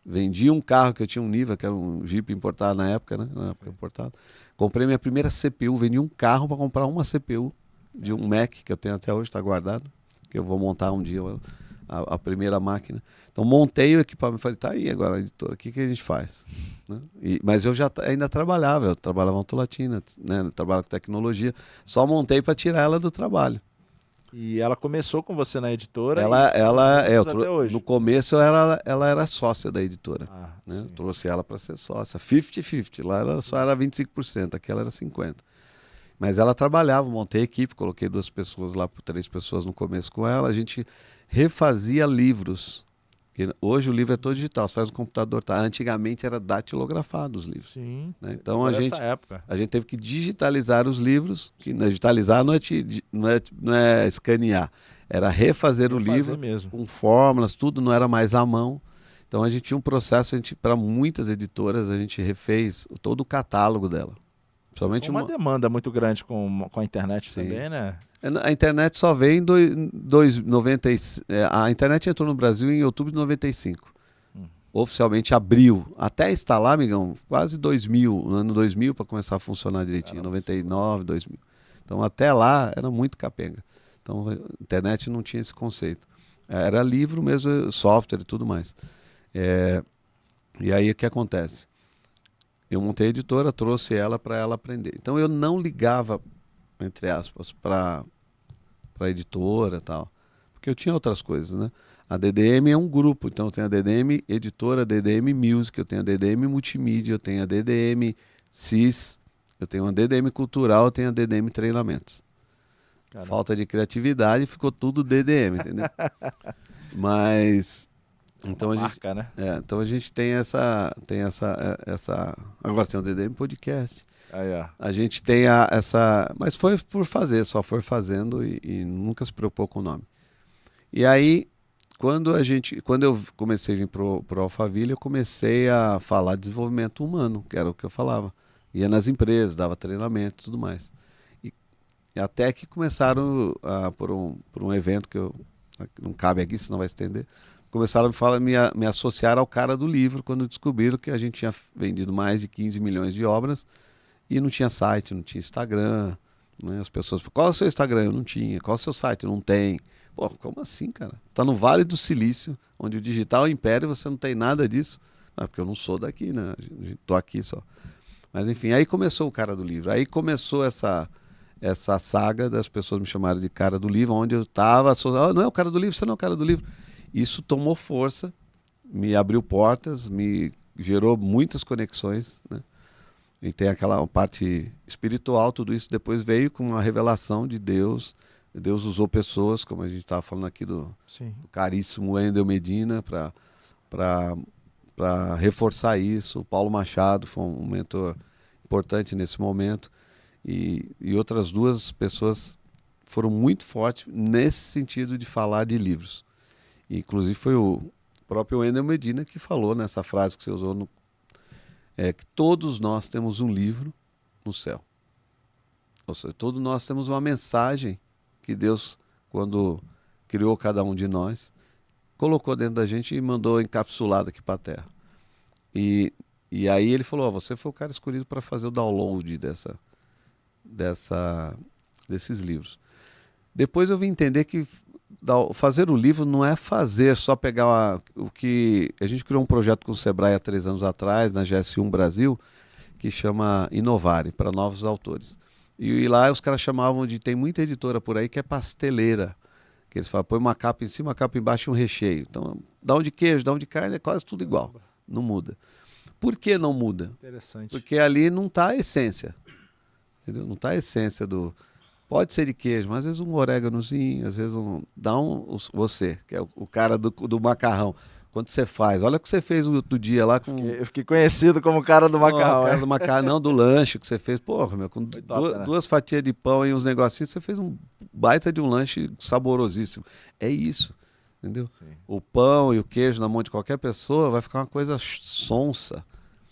Speaker 2: vendi um carro que eu tinha, um Niva, que era um Jeep importado na época, né? Na época importado. Comprei minha primeira CPU, vendi um carro para comprar uma CPU de um Mac, que eu tenho até hoje, está guardado, que eu vou montar um dia a primeira máquina. Então montei o equipamento, falei, tá aí agora a editora, o que a gente faz? Né? Mas eu ainda trabalhava, eu trabalhava na Autolatina, né? Trabalhava com tecnologia, só montei para tirar ela do trabalho.
Speaker 1: E ela começou com você na editora?
Speaker 2: Até hoje. No começo ela era sócia da editora. Né? Eu trouxe ela para ser sócia. 50-50. Lá ela só era 25%, aqui ela era 50%. Mas ela trabalhava, montei a equipe, coloquei 2 pessoas lá, 3 pessoas no começo com ela. A gente refazia livros. Hoje o livro é todo digital, você faz no computador, tá? Antigamente era datilografado os livros.
Speaker 1: Sim.
Speaker 2: Né? Então a gente teve que digitalizar os livros, que digitalizar não é escanear, era refazer o livro mesmo, com fórmulas, tudo não era mais à mão. Então a gente tinha um processo, para muitas editoras, a gente refez todo o catálogo dela.
Speaker 1: Principalmente uma demanda muito grande com a internet. Sim. Também, né?
Speaker 2: A internet só veio em 90. A internet entrou no Brasil em outubro de 95. Oficialmente abril. Até instalar, amigão, quase 2000, no ano 2000 para começar a funcionar direitinho. 99, 2000. Então até lá era muito capenga. Então a internet não tinha esse conceito. Era livro mesmo, software e tudo mais. E aí o que acontece? Eu montei a editora, trouxe ela para ela aprender. Então eu não ligava, entre aspas, para a editora e tal, porque eu tinha outras coisas, né? A DDM é um grupo, então eu tenho a DDM Editora, a DDM Music, eu tenho a DDM Multimídia, eu tenho a DDM CIS, eu tenho a DDM Cultural, eu tenho a DDM Treinamentos. Caramba. Falta de criatividade, ficou tudo DDM, entendeu? Mas... Então a gente, né? Então a gente tem essa. Agora tem o DDM Podcast. A gente tem essa. Mas foi por fazer, só foi fazendo e nunca se preocupou com o nome. E aí, quando eu comecei a vir pro Alphaville, eu comecei a falar de desenvolvimento humano, que era o que eu falava. Ia nas empresas, dava treinamento e tudo mais. E até que começaram por um evento que não cabe aqui, senão vai estender. Começaram a me associar ao cara do livro quando descobriram que a gente tinha vendido mais de 15 milhões de obras e não tinha site, não tinha Instagram. Né? As pessoas falaram, qual é o seu Instagram? Eu não tinha. Qual é o seu site? Eu não tem. Pô, como assim, cara? Você está no Vale do Silício, onde o digital impera e você não tem nada disso. Porque eu não sou daqui, né? Estou aqui só. Mas enfim, aí começou o cara do livro. Aí começou essa saga das pessoas me chamarem de cara do livro, onde eu estava associado. Não é o cara do livro, você não é o cara do livro. Isso tomou força, me abriu portas, me gerou muitas conexões, né? E tem aquela parte espiritual, tudo isso depois veio com uma revelação de Deus. Deus usou pessoas, como a gente estava falando aqui do caríssimo Wendel Medina, para reforçar isso. O Paulo Machado foi um mentor importante nesse momento. E outras 2 pessoas foram muito fortes nesse sentido de falar de livros. Inclusive foi o próprio Wendel Medina que falou nessa frase que você usou, que todos nós temos um livro no céu. Ou seja, todos nós temos uma mensagem que Deus, quando criou cada um de nós, colocou dentro da gente e mandou encapsulado aqui para a Terra. E aí ele falou, você foi o cara escolhido para fazer o download dessa. desses livros. Depois eu vim entender que fazer o livro não é fazer, só pegar o que... A gente criou um projeto com o Sebrae há 3 anos atrás, na GS1 Brasil, que chama Inovare, para novos autores. E lá os caras chamavam de... Tem muita editora por aí que é pasteleira. Que eles falam, põe uma capa em cima, uma capa embaixo e um recheio. Então, dá um de queijo, dá um de carne, é quase tudo igual. Não muda. Por que não muda?
Speaker 1: Interessante.
Speaker 2: Porque ali não está a essência. Entendeu? Não está a essência do... Pode ser de queijo, mas às vezes um oréganozinho, às vezes você, que é o cara do macarrão. Quando você faz, olha o que você fez o outro dia lá com...
Speaker 1: Eu fiquei conhecido como o cara do macarrão.
Speaker 2: O cara do macarrão, não, do lanche que você fez. Porra, meu, com
Speaker 1: top, né?
Speaker 2: 2 fatias de pão e uns negocinhos, você fez um baita de um lanche saborosíssimo. É isso, entendeu?
Speaker 1: Sim.
Speaker 2: O pão e o queijo na mão de qualquer pessoa vai ficar uma coisa sonsa.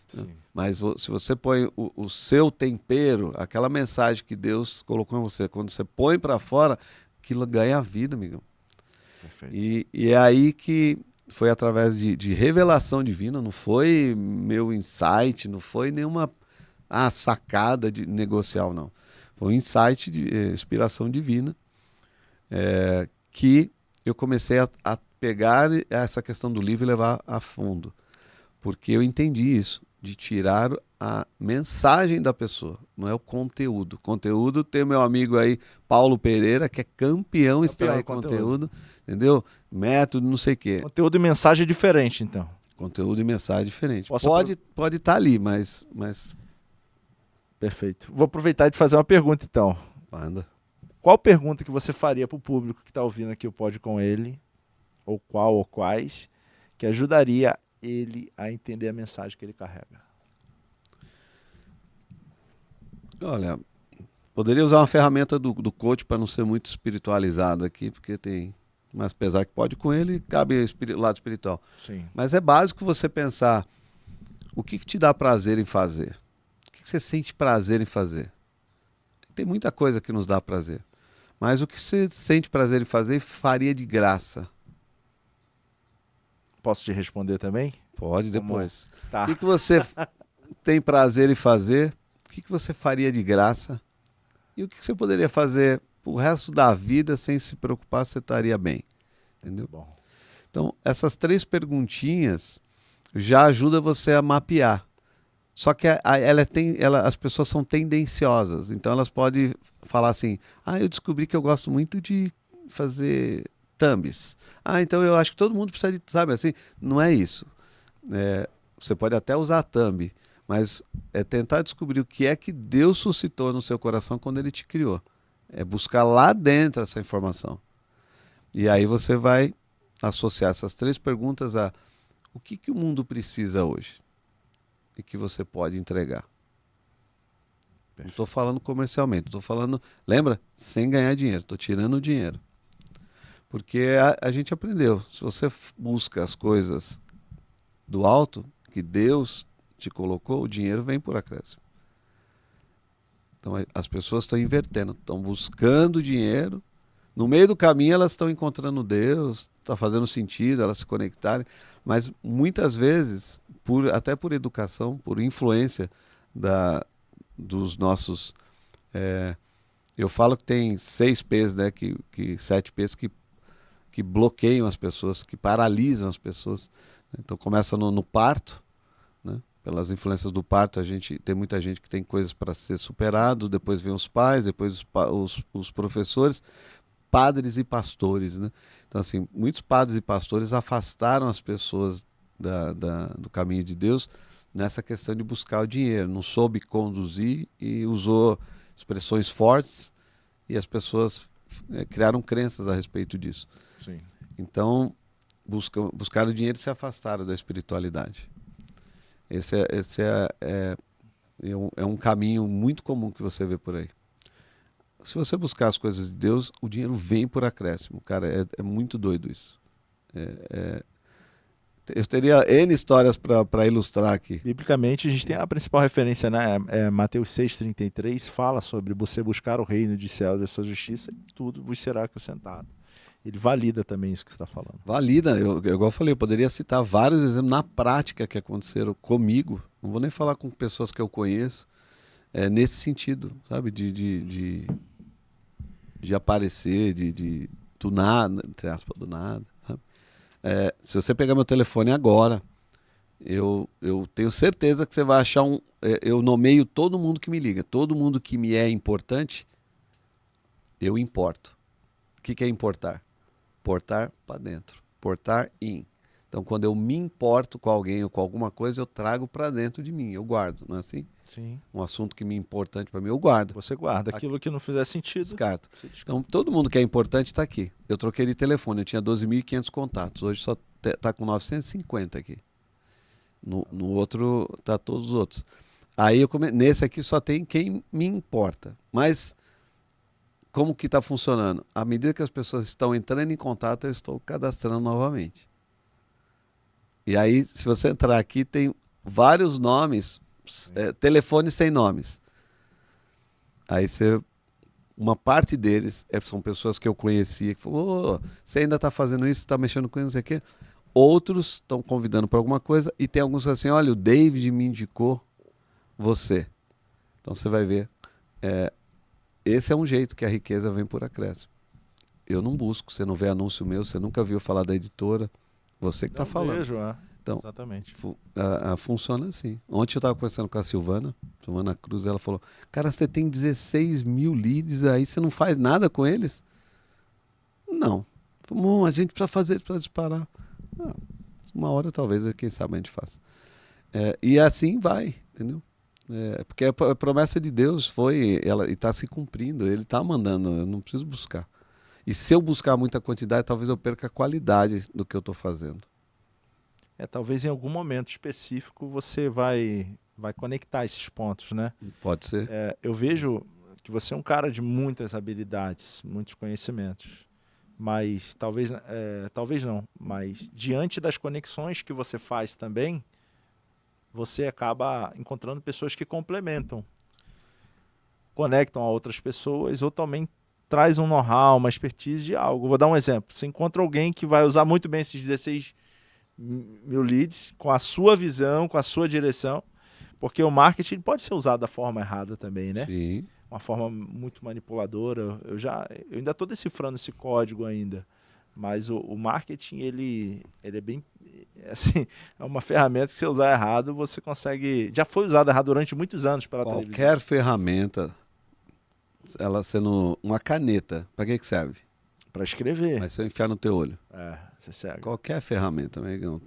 Speaker 2: Sim. Mas se você põe o seu tempero, aquela mensagem que Deus colocou em você, quando você põe para fora, aquilo ganha vida, amigão. Perfeito. E é aí que foi através de revelação divina, não foi meu insight, não foi nenhuma sacada de negocial, não. Foi um insight de inspiração divina que eu comecei a pegar essa questão do livro e levar a fundo. Porque eu entendi isso, de tirar a mensagem da pessoa, não é o conteúdo. Conteúdo, tem o meu amigo aí, Paulo Pereira, que é campeão em extrair conteúdo, entendeu? Método, não sei o quê.
Speaker 1: Conteúdo e mensagem é diferente, então.
Speaker 2: Conteúdo e mensagem diferente. Pode estar ali, mas...
Speaker 1: Perfeito. Vou aproveitar e te fazer uma pergunta, então.
Speaker 2: Manda.
Speaker 1: Qual pergunta que você faria para o público que está ouvindo aqui o Pode Com Ele, ou qual ou quais, que ajudaria ele a entender a mensagem que ele carrega? Olha,
Speaker 2: poderia usar uma ferramenta do coach para não ser muito espiritualizado aqui, porque tem... Mas apesar que pode com ele, cabe o lado espiritual.
Speaker 1: Sim.
Speaker 2: Mas é básico você pensar o que te dá prazer em fazer. O que você sente prazer em fazer? Tem muita coisa que nos dá prazer. Mas o que você sente prazer em fazer faria de graça?
Speaker 1: Posso te responder também?
Speaker 2: Pode, depois.
Speaker 1: Tá.
Speaker 2: O que você tem prazer em fazer? O que você faria de graça? E o que você poderia fazer o resto da vida sem se preocupar se você estaria bem? Entendeu?
Speaker 1: Bom.
Speaker 2: Então, essas 3 perguntinhas já ajudam você a mapear. Só que as pessoas são tendenciosas. Então, elas podem falar assim, eu descobri que eu gosto muito de fazer thumbs. Então eu acho que todo mundo precisa de, sabe assim? Não é isso. Você pode até usar a thumb, mas é tentar descobrir o que é que Deus suscitou no seu coração quando Ele te criou. É buscar lá dentro essa informação. E aí você vai associar essas 3 perguntas a o que o mundo precisa hoje e que você pode entregar. Não estou falando comercialmente, estou falando, lembra? Sem ganhar dinheiro, estou tirando o dinheiro. Porque a gente aprendeu, se você busca as coisas do alto, que Deus te colocou, o dinheiro vem por acréscimo. Então as pessoas estão invertendo, estão buscando dinheiro, no meio do caminho elas estão encontrando Deus, está fazendo sentido elas se conectarem, mas muitas vezes, até por educação, por influência dos nossos... eu falo que tem 6 P's, né, 7 P's que bloqueiam as pessoas, que paralisam as pessoas. Então começa no parto, né? Pelas influências do parto, tem muita gente que tem coisas para ser superado, depois vem os pais, depois os professores, padres e pastores, né? Então assim, muitos padres e pastores afastaram as pessoas do caminho de Deus nessa questão de buscar o dinheiro, não soube conduzir e usou expressões fortes e as pessoas criaram crenças a respeito disso.
Speaker 1: Sim.
Speaker 2: Então, buscaram o dinheiro e se afastaram da espiritualidade. Esse é um caminho muito comum que você vê por aí. Se você buscar as coisas de Deus, o dinheiro vem por acréscimo. Cara, é muito doido isso. Eu teria N histórias para ilustrar aqui.
Speaker 1: Biblicamente, a gente tem a principal referência, né? Mateus 6,33 fala sobre você buscar o reino de céus e a sua justiça e tudo vos será acrescentado. Ele valida também isso que você está falando.
Speaker 2: Valida. Igual eu falei, eu poderia citar vários exemplos na prática que aconteceram comigo. Não vou nem falar com pessoas que eu conheço. nesse sentido, sabe? De aparecer, do nada, entre aspas, do nada. Sabe? Se você pegar meu telefone agora, eu tenho certeza que você vai achar eu nomeio todo mundo que me liga. Todo mundo que me é importante, eu importo. O que é importar? Portar para dentro. Portar in. Então, quando eu me importo com alguém ou com alguma coisa, eu trago para dentro de mim. Eu guardo, não é assim?
Speaker 1: Sim.
Speaker 2: Um assunto que me é importante para mim, eu guardo.
Speaker 1: Você guarda. Aquilo que não fizer sentido,
Speaker 2: descarto. Então, todo mundo que é importante está aqui. Eu troquei de telefone, eu tinha 12.500 contatos. Hoje só está com 950 aqui. No outro, tá todos os outros. Aí, nesse aqui só tem quem me importa. Mas, como que está funcionando? À medida que as pessoas estão entrando em contato, eu estou cadastrando novamente. E aí, se você entrar aqui, tem vários nomes, telefone sem nomes. Aí uma parte deles são pessoas que eu conhecia, que falou, você ainda está fazendo isso, está mexendo com isso, não sei o quê. Outros estão convidando para alguma coisa, e tem alguns assim, olha, o David me indicou você. Então você vai ver. Esse é um jeito que a riqueza vem por acréscimo. Eu não busco, você não vê anúncio meu, você nunca viu falar da editora. Você que está falando.
Speaker 1: Vejo,
Speaker 2: então,
Speaker 1: exatamente.
Speaker 2: Funciona assim. Ontem eu estava conversando com a Silvana Cruz, ela falou, cara, você tem 16 mil leads aí, você não faz nada com eles? Não. Bom, a gente precisa fazer isso para disparar. Uma hora talvez, quem sabe a gente faça. E assim vai, entendeu? Porque a promessa de Deus e está se cumprindo, ele está mandando, eu não preciso buscar. E se eu buscar muita quantidade, talvez eu perca a qualidade do que eu estou fazendo.
Speaker 1: Talvez em algum momento específico você vai conectar esses pontos, né?
Speaker 2: Pode ser.
Speaker 1: Eu vejo que você é um cara de muitas habilidades, muitos conhecimentos. Mas talvez não, mas diante das conexões que você faz também, você acaba encontrando pessoas que complementam, conectam a outras pessoas ou também traz um know-how, uma expertise de algo. Vou dar um exemplo. Você encontra alguém que vai usar muito bem esses 16 mil leads com a sua visão, com a sua direção, porque o marketing pode ser usado da forma errada também, né?
Speaker 2: Sim.
Speaker 1: Uma forma muito manipuladora. Eu ainda estou decifrando esse código ainda, mas o marketing ele é bem assim, é uma ferramenta que se usar errado você consegue. Já foi usada errado durante muitos anos pela televisão.
Speaker 2: Qualquer ferramenta, ela sendo uma caneta, para que serve?
Speaker 1: Para escrever.
Speaker 2: Mas se eu enfiar no teu olho.
Speaker 1: Você cega.
Speaker 2: Qualquer ferramenta, amigão,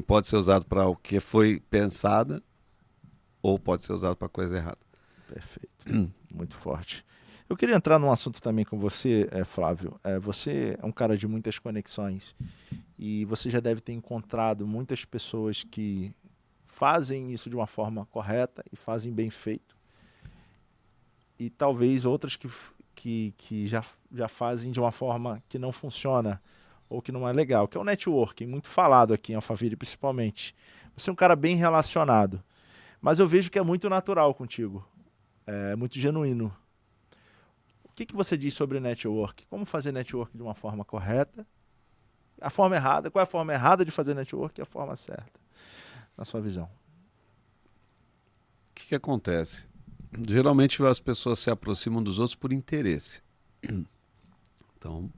Speaker 2: pode ser usado para o que foi pensada ou pode ser usado para coisa errada.
Speaker 1: Perfeito. Muito forte. Eu queria entrar num assunto também com você, Flávio. Você é um cara de muitas conexões e você já deve ter encontrado muitas pessoas que fazem isso de uma forma correta e fazem bem feito. E talvez outras que já fazem de uma forma que não funciona ou que não é legal, que é o networking, muito falado aqui em Alphaville principalmente. Você é um cara bem relacionado, mas eu vejo que é muito natural contigo, é muito genuíno. O que você diz sobre network? Como fazer network de uma forma correta? A forma errada, qual é a forma errada de fazer network e a forma certa, na sua visão?
Speaker 2: O que acontece? Geralmente as pessoas se aproximam dos outros por interesse. Então,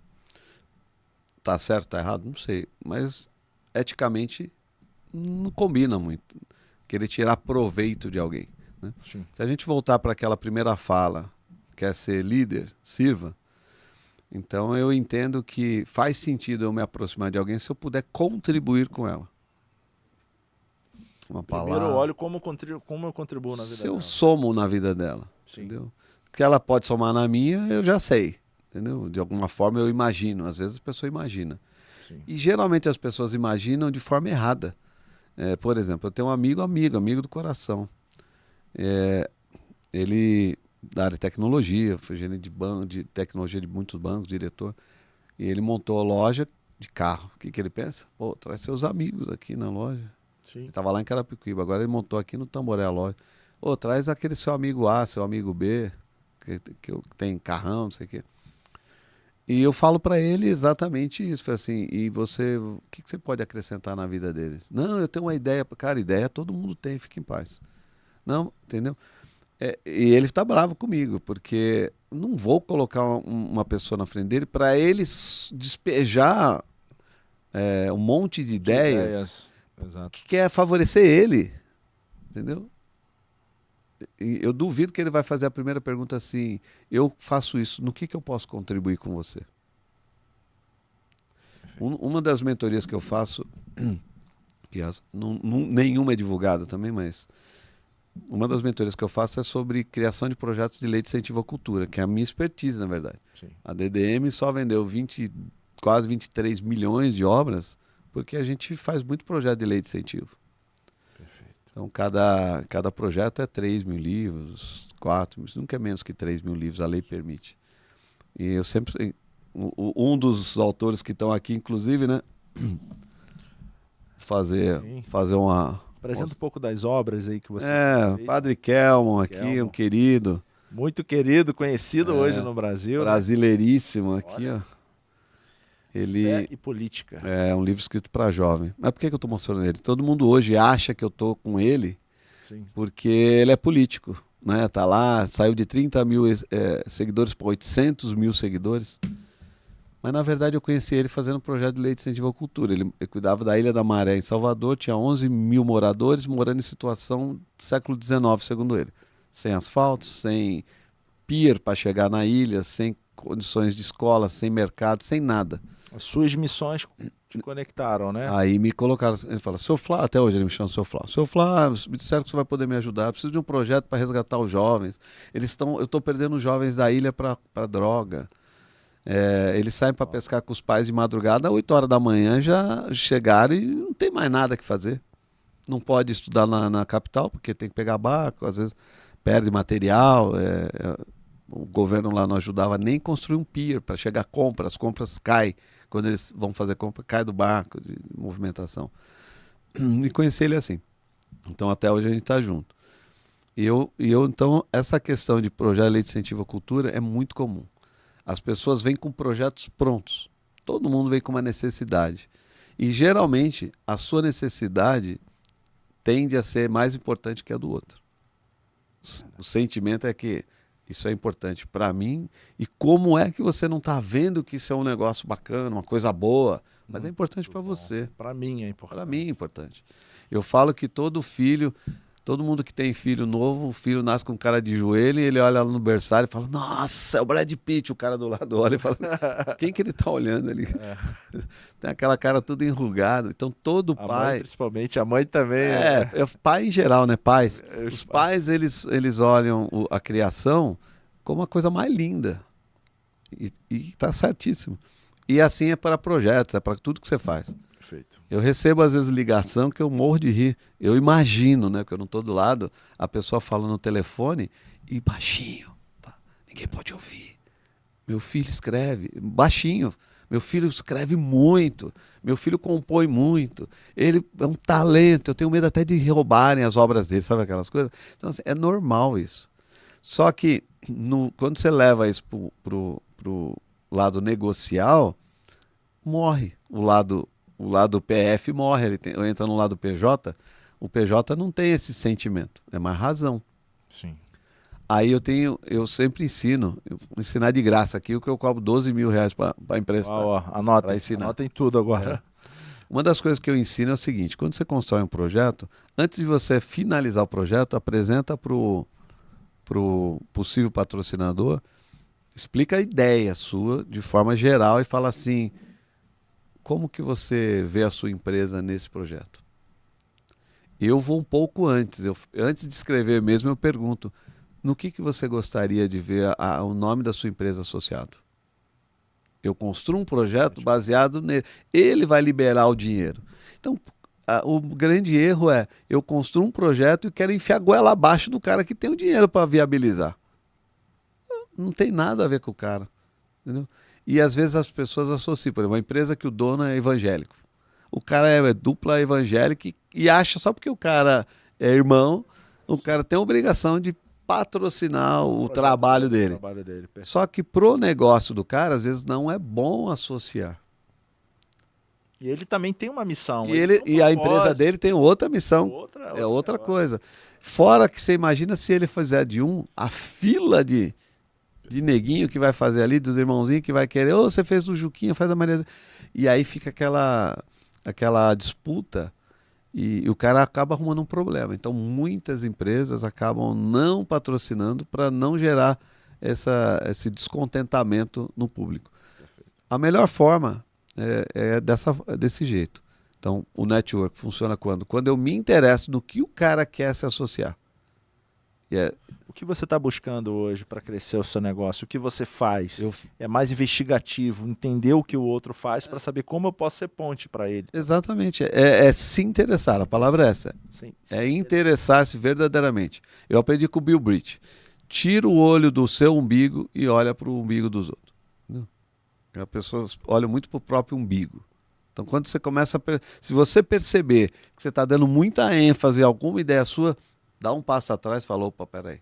Speaker 2: tá certo, tá errado? Não sei. Mas, eticamente, não combina muito. Querer tirar proveito de alguém. Né? Se a gente voltar para aquela primeira fala, quer ser líder, sirva. Então, eu entendo que faz sentido eu me aproximar de alguém se eu puder contribuir com ela. Uma palavra.
Speaker 1: Primeiro eu olho como eu contribuo na vida dela.
Speaker 2: Se eu somo na vida dela,
Speaker 1: Sim.
Speaker 2: Entendeu? Que ela pode somar na minha, eu já sei, entendeu? De alguma forma eu imagino, às vezes a pessoa imagina.
Speaker 1: Sim.
Speaker 2: E geralmente as pessoas imaginam de forma errada. Por exemplo, eu tenho um amigo do coração. Ele, da área de tecnologia, foi gerente de tecnologia de muitos bancos, diretor, e ele montou a loja de carro. O que ele pensa? Pô, traz seus amigos aqui na loja.
Speaker 1: Sim.
Speaker 2: Ele estava lá em Carapicuíba, agora ele montou aqui no Tamboré a loja. Traz aquele seu amigo A, seu amigo B, que tem carrão, não sei o quê. E eu falo para ele exatamente isso. Falei assim, e você, o que você pode acrescentar na vida deles? Não, eu tenho uma ideia. Cara, ideia todo mundo tem, fica em paz. Não, entendeu? E ele está bravo comigo, porque não vou colocar uma pessoa na frente dele para ele despejar um monte de ideias
Speaker 1: Exato.
Speaker 2: que quer favorecer ele, entendeu? E eu duvido que ele vai fazer a primeira pergunta assim, eu faço isso, no que eu posso contribuir com você? Uma das mentorias que eu faço, que nenhuma é divulgada também, mas uma das mentorias que eu faço é sobre criação de projetos de lei de incentivo à cultura, que é a minha expertise, na verdade.
Speaker 1: Sim.
Speaker 2: A DDM só vendeu quase 23 milhões de obras porque a gente faz muito projeto de lei de incentivo.
Speaker 1: Perfeito.
Speaker 2: Então, cada projeto é 3 mil livros, 4 mil, nunca é menos que 3 mil livros, a lei permite. E eu sempre... Um dos autores que estão aqui, inclusive, né? Fazer uma...
Speaker 1: Apresenta um pouco das obras aí que você
Speaker 2: fez. Padre Kelmon aqui, um querido.
Speaker 1: Muito querido, conhecido hoje no Brasil.
Speaker 2: Brasileiríssimo, né? Aqui, ó. Ele...
Speaker 1: Fé e Política.
Speaker 2: É um livro escrito para jovem. Mas por que eu estou mostrando ele? Todo mundo hoje acha que eu estou com ele porque ele é político. Né? Tá lá, saiu de 30 mil seguidores para 800 mil seguidores. Mas, na verdade, eu conheci ele fazendo um projeto de lei de incentivo à cultura. Ele cuidava da Ilha da Maré, em Salvador, tinha 11 mil moradores morando em situação do século XIX, segundo ele. Sem asfalto, sem pier para chegar na ilha, sem condições de escola, sem mercado, sem nada.
Speaker 1: As suas missões te conectaram, né?
Speaker 2: Aí me colocaram, ele fala, seu Flá, até hoje ele me chama seu Flá. Seu Flá, me disseram que você vai poder me ajudar, eu preciso de um projeto para resgatar os jovens. Eu estou perdendo os jovens da ilha para droga. Eles saem para pescar com os pais de madrugada, 8 horas da manhã já chegaram e não tem mais nada que fazer. Não pode estudar na capital, porque tem que pegar barco, às vezes perde material. O governo lá não ajudava nem a construir um pier para chegar as compras caem. Quando eles vão fazer compra, cai do barco de movimentação. E conheci ele assim. Então até hoje a gente está junto. Então, essa questão de projeto de lei de incentivo à cultura é muito comum. As pessoas vêm com projetos prontos. Todo mundo vem com uma necessidade. E, geralmente, a sua necessidade tende a ser mais importante que a do outro. O sentimento é que isso é importante para mim. E como é que você não está vendo que isso é um negócio bacana, uma coisa boa? Mas é importante para você.
Speaker 1: Para mim é importante.
Speaker 2: Para mim é importante. Eu falo que todo mundo que tem filho novo, o filho nasce com cara de joelho e ele olha lá no berçário e fala, nossa, é o Brad Pitt, o cara do lado olha e fala, quem que ele tá olhando ali? Tem aquela cara toda enrugada. Então todo pai...
Speaker 1: Mãe, principalmente, a mãe também.
Speaker 2: Pai em geral, né? Pais. Os pais, eles olham a criação como a coisa mais linda. E tá certíssimo. E assim é para projetos, é para tudo que você faz.
Speaker 1: Perfeito.
Speaker 2: Eu recebo às vezes ligação que eu morro de rir. Eu imagino, né, porque eu não estou do lado, a pessoa fala no telefone e baixinho, tá? Ninguém pode ouvir. Meu filho escreve baixinho. Meu filho escreve muito. Meu filho compõe muito. Ele é um talento. Eu tenho medo até de roubarem as obras dele, sabe aquelas coisas? Então, assim, é normal isso. Só que quando você leva isso pro lado negocial, morre o lado PF morre, entra no lado PJ, o PJ não tem esse sentimento, é mais razão.
Speaker 1: Sim.
Speaker 2: Aí eu sempre ensino, ensinar de graça aqui, o que eu cobro 12 mil reais para emprestar.
Speaker 1: Anotem tudo agora.
Speaker 2: Uma das coisas que eu ensino é o seguinte, quando você constrói um projeto, antes de você finalizar o projeto, apresenta pro possível patrocinador, explica a ideia sua de forma geral e fala assim, como que você vê a sua empresa nesse projeto? Eu vou um pouco antes. Antes de escrever mesmo, eu pergunto, no que você gostaria de ver o nome da sua empresa associado? Eu construo um projeto baseado nele. Ele vai liberar o dinheiro. Então, o grande erro é, eu construo um projeto e quero enfiar a goela abaixo do cara que tem o dinheiro para viabilizar. Não tem nada a ver com o cara. Entendeu? E às vezes as pessoas associam, por exemplo, uma empresa que o dono é evangélico. O cara é dupla evangélica e acha só porque o cara é irmão, o cara tem a obrigação de patrocinar o trabalho dele. Só que pro negócio do cara, às vezes não é bom associar.
Speaker 1: E ele também tem uma missão.
Speaker 2: E a empresa dele tem outra missão. Outra coisa. Fora que você imagina se ele fizer de a fila de neguinho que vai fazer ali, dos irmãozinhos que vai querer, você fez do Juquinha, faz da Maria. E aí fica aquela disputa e o cara acaba arrumando um problema. Então muitas empresas acabam não patrocinando para não gerar esse descontentamento no público. Perfeito. A melhor forma é desse jeito. Então, o network funciona quando? Quando eu me interesso no que o cara quer se associar.
Speaker 1: O que você está buscando hoje para crescer o seu negócio? O que você faz? É mais investigativo, entender o que o outro faz para saber como eu posso ser ponte para ele.
Speaker 2: Exatamente. É se interessar, a palavra é essa. Sim, interessar-se verdadeiramente. Eu aprendi com o Bill Britt. Tira o olho do seu umbigo e olha para o umbigo dos outros. As pessoas olham muito para o próprio umbigo. Então, quando você começa se você perceber que você está dando muita ênfase em alguma ideia sua, dá um passo atrás e fala, opa, peraí.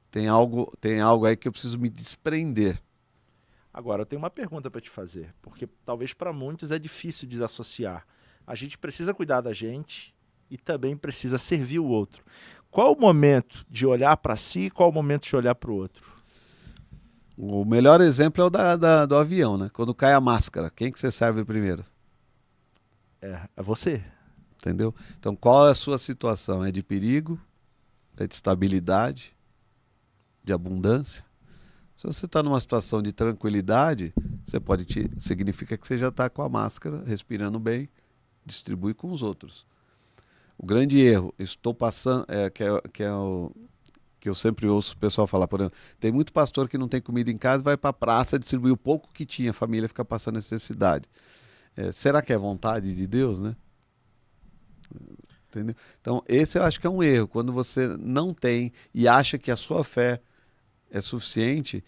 Speaker 2: Tem algo aí que eu preciso me desprender.
Speaker 1: Agora, eu tenho uma pergunta para te fazer, porque talvez para muitos é difícil desassociar. A gente precisa cuidar da gente e também precisa servir o outro. Qual o momento de olhar para si e qual o momento de olhar para o outro?
Speaker 2: O melhor exemplo é o do avião, né? Quando cai a máscara, quem que você serve primeiro?
Speaker 1: É você.
Speaker 2: Entendeu? Então, qual é a sua situação? É de perigo? É de estabilidade? De abundância? Se você está numa situação de tranquilidade, significa que você já está com a máscara, respirando bem, distribui com os outros. O grande erro, estou passando, que eu sempre ouço o pessoal falar, por exemplo, tem muito pastor que não tem comida em casa, vai para a praça distribuir o pouco que tinha, a família fica passando necessidade. Será que é vontade de Deus, né? Entendeu? Então, esse eu acho que é um erro, quando você não tem e acha que a sua fé é suficiente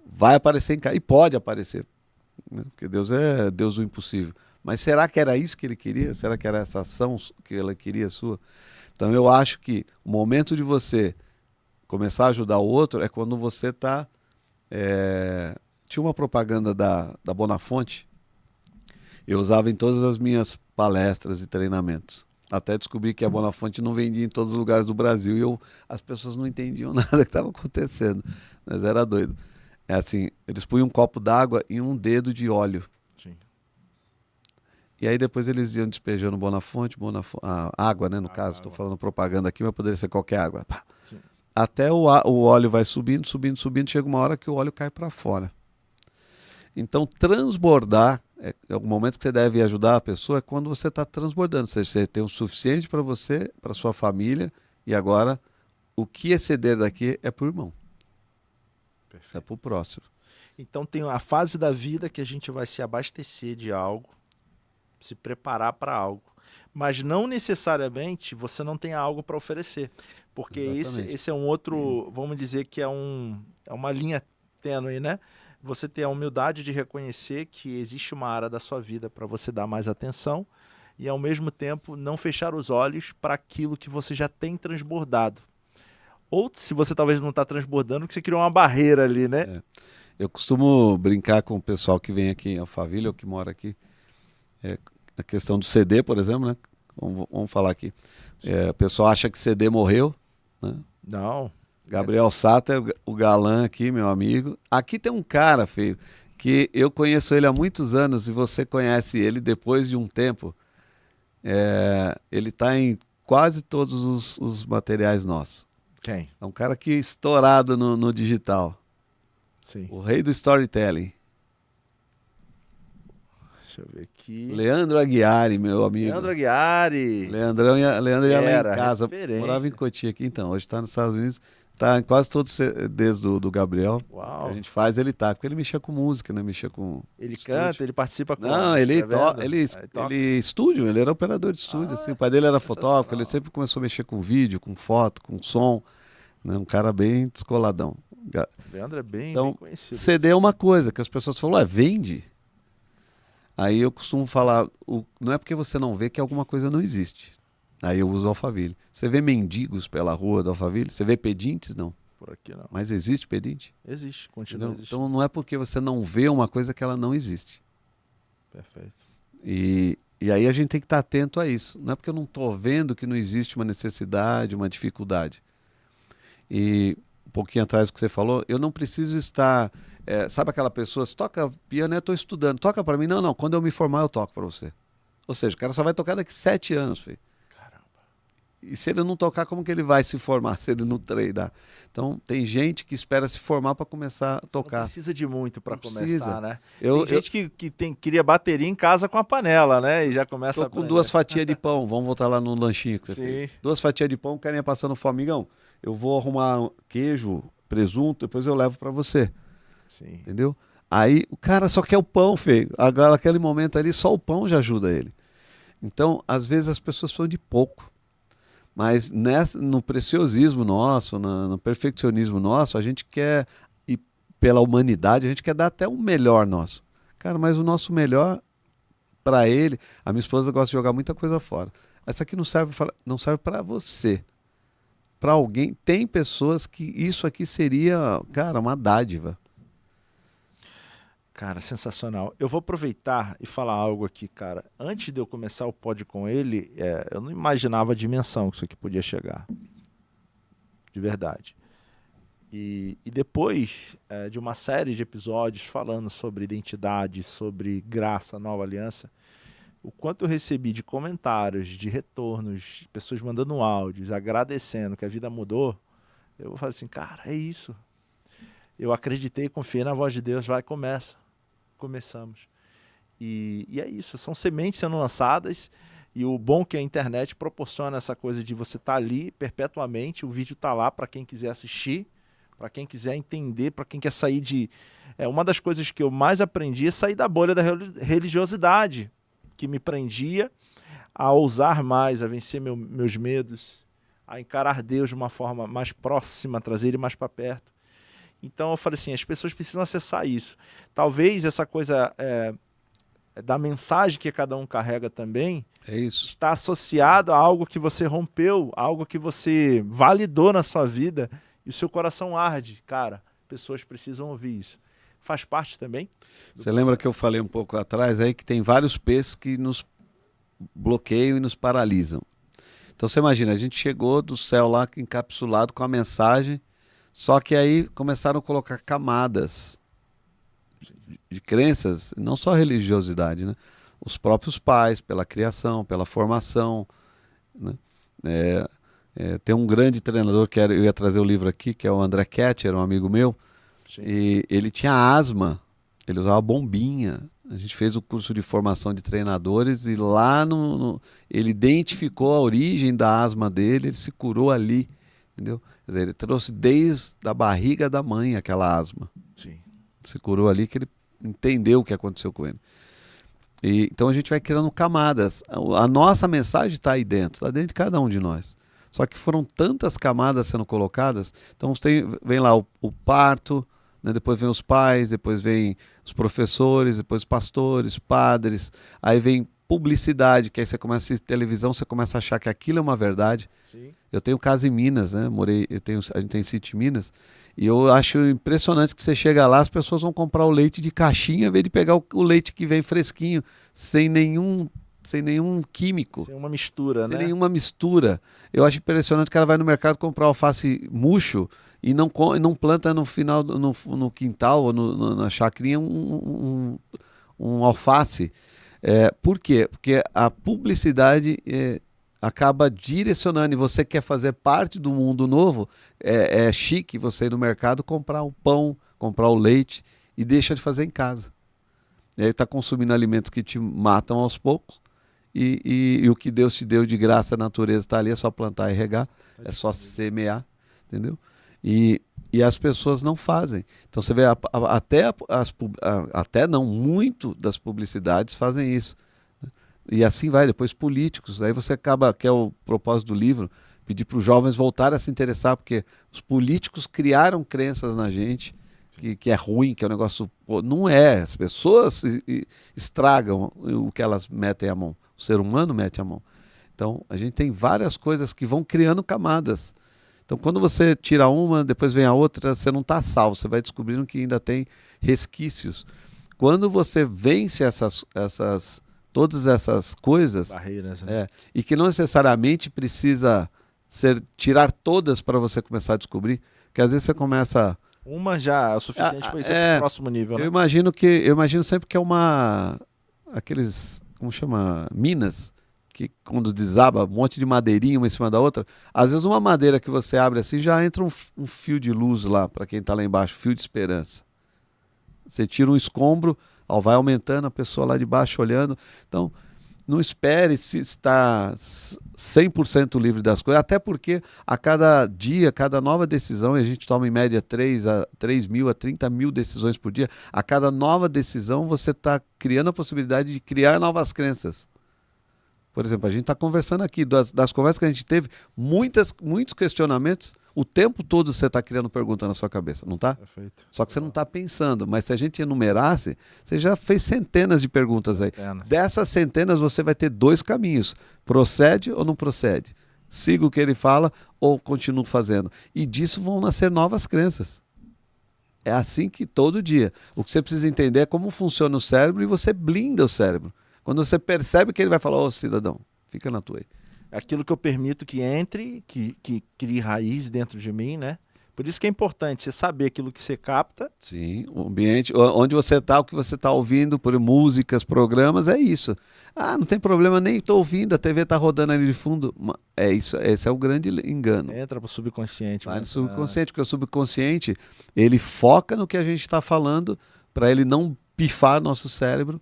Speaker 2: vai aparecer em casa, e pode aparecer, né? Porque Deus é Deus do impossível. Mas será que era isso que ele queria? Será que era essa ação que ele queria sua? Então eu acho que o momento de você começar a ajudar o outro é quando você está... Tinha uma propaganda da Bonafonte, eu usava em todas as minhas palestras e treinamentos. Até descobri que a Bonafonte não vendia em todos os lugares do Brasil e as pessoas não entendiam nada que estava acontecendo. Mas era doido. É assim, eles punham um copo d'água e um dedo de óleo. Sim. E aí depois eles iam despejando Bonafonte, a água, né, no caso, estou falando propaganda aqui, mas poderia ser qualquer água. Sim. Até o óleo vai subindo, subindo, subindo, chega uma hora que o óleo cai para fora. Então, transbordar, o momento que você deve ajudar a pessoa é quando você está transbordando, ou seja, você tem o suficiente para você, para sua família, e agora o que exceder daqui é para o irmão. Perfeito. É para o próximo.
Speaker 1: Então tem a fase da vida que a gente vai se abastecer de algo, se preparar para algo, mas não necessariamente você não tem algo para oferecer, porque esse é um outro, vamos dizer que é uma linha tênue, né? Você ter a humildade de reconhecer que existe uma área da sua vida para você dar mais atenção e, ao mesmo tempo, não fechar os olhos para aquilo que você já tem transbordado. Ou, se você talvez não está transbordando, que você criou uma barreira ali, né?
Speaker 2: Eu costumo brincar com o pessoal que vem aqui em Alphaville ou que mora aqui. A questão do CD, por exemplo, né? Vamos falar aqui. O pessoal acha que CD morreu, né?
Speaker 1: Não.
Speaker 2: Gabriel Sato é o galã aqui, meu amigo. Aqui tem um cara, feio, que eu conheço ele há muitos anos e você conhece ele depois de um tempo. Ele está em quase todos os materiais nossos.
Speaker 1: Quem?
Speaker 2: É um cara que é estourado no digital.
Speaker 1: Sim.
Speaker 2: O rei do storytelling.
Speaker 1: Deixa eu ver aqui.
Speaker 2: Leandro Aguiari, meu amigo.
Speaker 1: Leandro Aguiari.
Speaker 2: Leandro ia lá em casa. Morava em Cotia aqui, então. Hoje está nos Estados Unidos. Está em quase todos os CDs do Gabriel.
Speaker 1: Uau.
Speaker 2: Que a gente faz, ele tá. Porque ele mexia com música, né? Mexia com
Speaker 1: Ele
Speaker 2: estúdio.
Speaker 1: Canta, ele participa com...
Speaker 2: Não, ele estúdio. Ele era operador de estúdio. Assim. O pai dele era fotógrafo. Ele sempre começou a mexer com vídeo, com foto, com som. Né? Um cara bem descoladão.
Speaker 1: Leandro é bem conhecido.
Speaker 2: CD é uma coisa que as pessoas falam, vende? Aí eu costumo falar, não é porque você não vê que alguma coisa não existe. Aí eu uso Alphaville. Você vê mendigos pela rua do Alphaville? Você vê pedintes? Não.
Speaker 1: Por aqui não.
Speaker 2: Mas existe pedinte?
Speaker 1: Existe, continua existindo.
Speaker 2: Então não é porque você não vê uma coisa que ela não existe.
Speaker 1: Perfeito.
Speaker 2: E aí a gente tem que estar atento a isso. Não é porque eu não estou vendo que não existe uma necessidade, uma dificuldade. E um pouquinho atrás do que você falou, eu não preciso estar... sabe aquela pessoa, se toca piano, eu estou estudando, toca para mim? Não, quando eu me formar eu toco para você. Ou seja, o cara só vai tocar daqui 7 anos, filho.
Speaker 1: Caramba.
Speaker 2: E se ele não tocar, como que ele vai se formar se ele não treinar? Então, tem gente que espera se formar para começar a tocar.
Speaker 1: Não precisa de muito para começar,
Speaker 2: precisa.
Speaker 1: né?
Speaker 2: Tem
Speaker 1: gente que queria bateria em casa com a panela, né? E já começa
Speaker 2: Tô com 2 fatias de pão. Vamos voltar lá no lanchinho que você fez. 2 fatias de pão, carinha passando fome. Amigão, eu vou arrumar queijo, presunto, depois eu levo para você.
Speaker 1: Sim.
Speaker 2: Entendeu? Aí o cara só quer o pão, feio. Agora, naquele momento ali, só o pão já ajuda ele. Então, às vezes as pessoas são de pouco. Mas no preciosismo nosso, no perfeccionismo nosso, a gente quer, e pela humanidade, a gente quer dar até o melhor nosso. Cara, mas o nosso melhor para ele, a minha esposa gosta de jogar muita coisa fora. Essa aqui não serve para você. Para alguém, tem pessoas que isso aqui seria, cara, uma dádiva.
Speaker 1: Cara, sensacional. Eu vou aproveitar e falar algo aqui, cara. Antes de eu começar o pod com ele, eu não imaginava a dimensão que isso aqui podia chegar. De verdade. E depois de uma série de episódios falando sobre identidade, sobre graça, nova aliança, o quanto eu recebi de comentários, de retornos, pessoas mandando áudios, agradecendo que a vida mudou, eu vou falar assim, cara, é isso. Eu acreditei, confiei na voz de Deus, começamos. E é isso, são sementes sendo lançadas, e o bom que a internet proporciona essa coisa de você estar ali perpetuamente, o vídeo está lá para quem quiser assistir, para quem quiser entender, para quem quer sair de... uma das coisas que eu mais aprendi é sair da bolha da religiosidade, que me prendia a ousar mais, a vencer meus medos, a encarar Deus de uma forma mais próxima, trazer Ele mais para perto. Então eu falei assim, as pessoas precisam acessar isso. Talvez essa coisa da mensagem que cada um carrega também está associada a algo que você rompeu, algo que você validou na sua vida e o seu coração arde. Cara, pessoas precisam ouvir isso. Faz parte também.
Speaker 2: Você lembra que eu falei um pouco atrás aí que tem vários P's que nos bloqueiam e nos paralisam. Então você imagina, a gente chegou do céu lá encapsulado com a mensagem. Só que aí começaram a colocar camadas de crenças, não só a religiosidade, né? Os próprios pais, pela criação, pela formação. Né? Tem um grande treinador, eu ia trazer o livro aqui, que é o André Ketcher, um amigo meu,
Speaker 1: Sim.
Speaker 2: E ele tinha asma, ele usava bombinha. A gente fez o curso de formação de treinadores e lá ele identificou a origem da asma dele, ele se curou ali. Entendeu? Quer dizer, ele trouxe desde a barriga da mãe aquela asma.
Speaker 1: Sim.
Speaker 2: Se curou ali que ele entendeu o que aconteceu com ele. Então a gente vai criando camadas. A nossa mensagem está aí dentro, está dentro de cada um de nós. Só que foram tantas camadas sendo colocadas. Então vem lá o parto, né? Depois vem os pais, depois vem os professores, depois pastores, padres. Aí vem publicidade, que aí você começa a assistir televisão, você começa a achar que aquilo é uma verdade.
Speaker 1: Sim. Eu
Speaker 2: tenho casa em Minas, né? A gente tem sítio em Minas, e eu acho impressionante que você chega lá, as pessoas vão comprar o leite de caixinha, em vez de pegar o leite que vem fresquinho, sem nenhum químico.
Speaker 1: Sem uma mistura,
Speaker 2: sem
Speaker 1: né?
Speaker 2: nenhuma mistura. Eu acho impressionante que o cara vai no mercado comprar alface murcho e não planta no final, no quintal ou na chacrinha um alface. Por quê? Porque a publicidade acaba direcionando, e você quer fazer parte do mundo novo, é chique você ir no mercado comprar o pão, comprar o leite e deixa de fazer em casa. E aí está consumindo alimentos que te matam aos poucos e o que Deus te deu de graça, a natureza está ali, é só plantar e regar, é só semear, entendeu? E as pessoas não fazem. Então você vê, muito das publicidades fazem isso. E assim vai, depois políticos. Aí você acaba, que é o propósito do livro, pedir para os jovens voltarem a se interessar, porque os políticos criaram crenças na gente, que é ruim, que é um negócio... Não é, as pessoas estragam o que elas metem a mão. O ser humano mete a mão. Então, a gente tem várias coisas que vão criando camadas. Então, quando você tira uma, depois vem a outra, você não está salvo, você vai descobrindo que ainda tem resquícios. Quando você vence todas essas coisas,
Speaker 1: Barreiras, né?
Speaker 2: e que não necessariamente precisa tirar todas para você começar a descobrir, que às vezes você começa...
Speaker 1: Uma já é o suficiente para ir para o próximo nível, né?
Speaker 2: Eu imagino sempre que é aqueles, como chama, minas, que quando desaba, um monte de madeirinha uma em cima da outra, às vezes uma madeira que você abre assim, já entra um fio de luz lá, para quem está lá embaixo, fio de esperança. Você tira um escombro, vai aumentando, a pessoa lá de baixo olhando. Então, não espere se estar 100% livre das coisas, até porque a cada dia, cada nova decisão, e a gente toma em média 3 mil a 30 mil decisões por dia, a cada nova decisão você está criando a possibilidade de criar novas crenças. Por exemplo, a gente está conversando aqui, das conversas que a gente teve, muitos questionamentos, o tempo todo você está criando pergunta na sua cabeça, não está?
Speaker 1: Perfeito.
Speaker 2: Só que você não está pensando, mas se a gente enumerasse, você já fez centenas de perguntas aí. Dessas centenas você vai ter 2 caminhos, procede ou não procede? Siga o que ele fala ou continuo fazendo? E disso vão nascer novas crenças. É assim que todo dia. O que você precisa entender é como funciona o cérebro e você blinda o cérebro. Quando você percebe que ele vai falar, ô cidadão, fica na tua aí.
Speaker 1: É aquilo que eu permito que entre, que crie raiz dentro de mim, né? Por isso que é importante você saber aquilo que você capta.
Speaker 2: Sim, o ambiente, onde você está, o que você está ouvindo por músicas, programas, é isso. Ah, não tem problema, nem estou ouvindo, a TV está rodando ali de fundo. É isso, esse é o grande engano.
Speaker 1: Entra para o subconsciente.
Speaker 2: Vai no subconsciente, porque o subconsciente, ele foca no que a gente está falando, para ele não pifar nosso cérebro,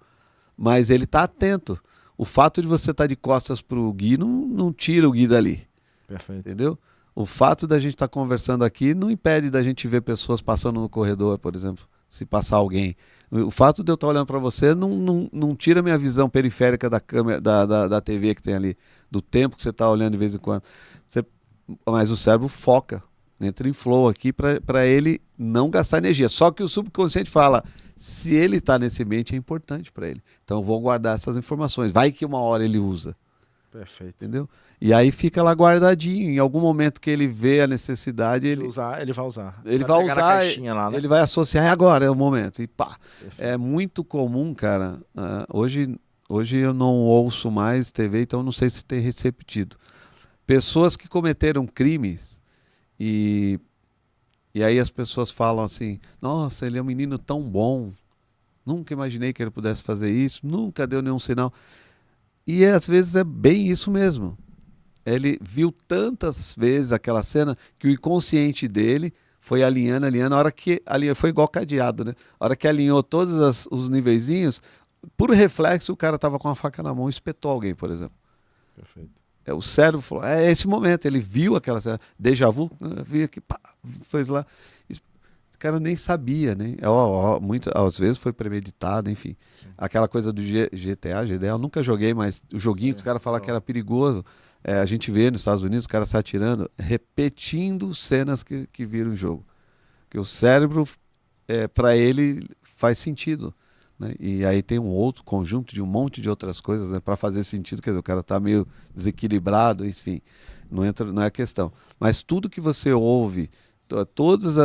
Speaker 2: mas ele está atento. O fato de você estar de costas para o Gui não tira o Gui dali.
Speaker 1: Perfeito.
Speaker 2: Entendeu? O fato da gente estar conversando aqui não impede da gente ver pessoas passando no corredor, por exemplo, se passar alguém. O fato de eu estar olhando para você não tira minha visão periférica da câmera, da TV que tem ali, do tempo que você está olhando de vez em quando. Mas o cérebro foca, entra em flow aqui para ele não gastar energia. Só que o subconsciente fala, se ele está nesse ambiente é importante para ele. Então eu vou guardar essas informações. Vai que uma hora ele usa.
Speaker 1: Perfeito.
Speaker 2: Entendeu? E aí fica lá guardadinho. Em algum momento que ele vê a necessidade, ele
Speaker 1: vai usar.
Speaker 2: Ele vai usar,
Speaker 1: na caixinha lá, né?
Speaker 2: Ele vai associar, agora é o momento. E pá.
Speaker 1: Perfeito.
Speaker 2: É muito comum, cara. Hoje eu não ouço mais TV, então não sei se tem repetido. Pessoas que cometeram crimes e aí as pessoas falam assim, nossa, ele é um menino tão bom. Nunca imaginei que ele pudesse fazer isso. Nunca deu nenhum sinal. E às vezes é bem isso mesmo. Ele viu tantas vezes aquela cena que o inconsciente dele foi alinhando. A hora que alinhou, foi igual cadeado, né? A hora que alinhou todos os niveizinhos, por reflexo, o cara estava com a faca na mão e espetou alguém, por exemplo.
Speaker 1: Perfeito.
Speaker 2: O cérebro falou, é esse momento. Ele viu aquela cena, déjà vu, vi aqui, pá, foi lá. O cara nem sabia, né? Às vezes foi premeditado, enfim. Sim. Aquela coisa do GTA, eu nunca joguei, mas o joguinho que os caras falam que era perigoso, a gente vê nos Estados Unidos os caras se atirando, repetindo cenas que viram em jogo. Porque o cérebro, para ele, faz sentido. Né? E aí tem um outro conjunto de um monte de outras coisas, né, para fazer sentido, quer dizer, o cara está meio desequilibrado, enfim, não é a questão. Mas tudo que você ouve, todas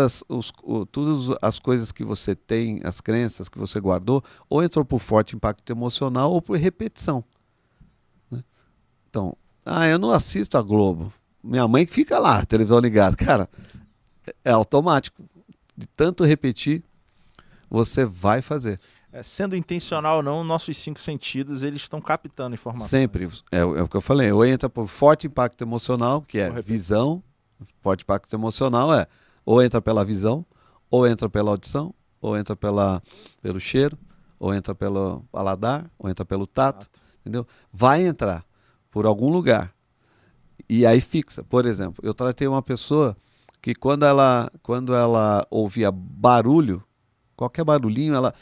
Speaker 2: as coisas que você tem, as crenças que você guardou, ou entrou por forte impacto emocional ou por repetição. Né? Então, eu não assisto a Globo. Minha mãe que fica lá, televisão ligada. Cara, é automático. De tanto repetir, você vai fazer.
Speaker 1: Sendo intencional ou não, nossos 5 sentidos, eles estão captando informações.
Speaker 2: Sempre. É o que eu falei. Ou entra por forte impacto emocional, que é visão. Forte impacto emocional ou entra pela visão, ou entra pela audição, ou entra pelo cheiro, ou entra pelo paladar, ou entra pelo tato. Entendeu? Vai entrar por algum lugar. E aí fixa. Por exemplo, eu tratei uma pessoa que quando ela ouvia barulho, qualquer barulhinho, ela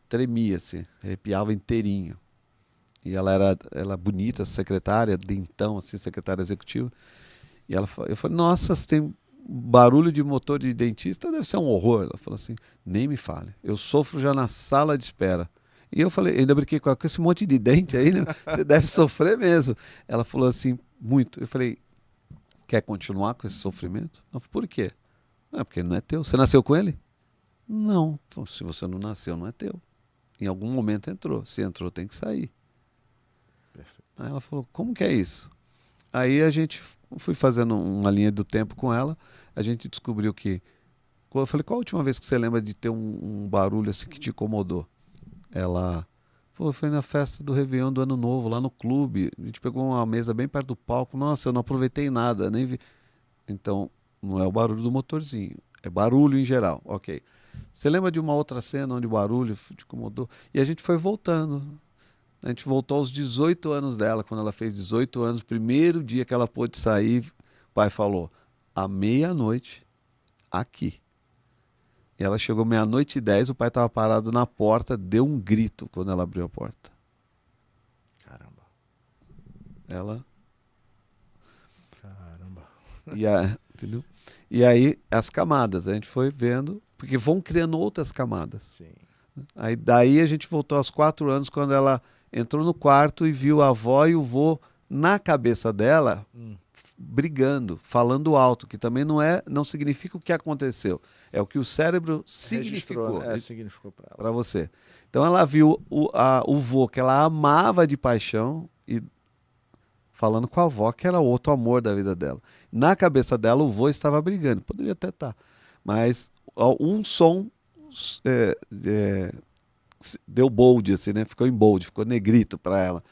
Speaker 2: tremia, assim, arrepiava inteirinho. E ela era bonita, secretária, dentão, assim, secretária executiva. E eu falei, nossa, se tem barulho de motor de dentista, deve ser um horror. Ela falou assim, nem me fale, eu sofro já na sala de espera. E eu falei, ainda brinquei com ela, com esse monte de dente aí, né? Você deve sofrer mesmo. Ela falou assim, muito. Eu falei, quer continuar com esse sofrimento? Ela falou, por quê? Porque ele não é teu. Você nasceu com ele? Não. Então, se você não nasceu, não é teu. Em algum momento entrou. Se entrou, tem que sair.
Speaker 1: Perfeito.
Speaker 2: Aí ela falou, como que é isso? Aí a gente fui fazendo uma linha do tempo com ela, a gente descobriu que... Eu falei, qual a última vez que você lembra de ter um barulho assim que te incomodou? Ela... foi na festa do Réveillon do Ano Novo, lá no clube. A gente pegou uma mesa bem perto do palco. Nossa, eu não aproveitei nada, nem vi. Então, não é o barulho do motorzinho, é barulho em geral. Ok. Você lembra de uma outra cena onde o barulho te incomodou? E a gente foi voltando. A gente voltou aos 18 anos dela, quando ela fez 18 anos, primeiro dia que ela pôde sair, o pai falou, à meia-noite, aqui. E ela chegou 00:10, o pai estava parado na porta, deu um grito quando ela abriu a porta.
Speaker 1: Caramba.
Speaker 2: Ela...
Speaker 1: Caramba.
Speaker 2: Entendeu? E aí, as camadas, a gente foi vendo, porque vão criando outras camadas.
Speaker 1: Sim.
Speaker 2: Aí, daí a gente voltou aos 4 anos, quando ela entrou no quarto e viu a avó e o vô na cabeça dela, brigando, falando alto, que também não significa o que aconteceu, é o que o cérebro significou,
Speaker 1: significou para ela.
Speaker 2: para você. Então ela viu o vô que ela amava de paixão e falando com a avó que era outro amor da vida dela. Na cabeça dela o vô estava brigando, poderia até estar, mas um som deu bold, assim, né? Ficou em bold, ficou negrito para ela.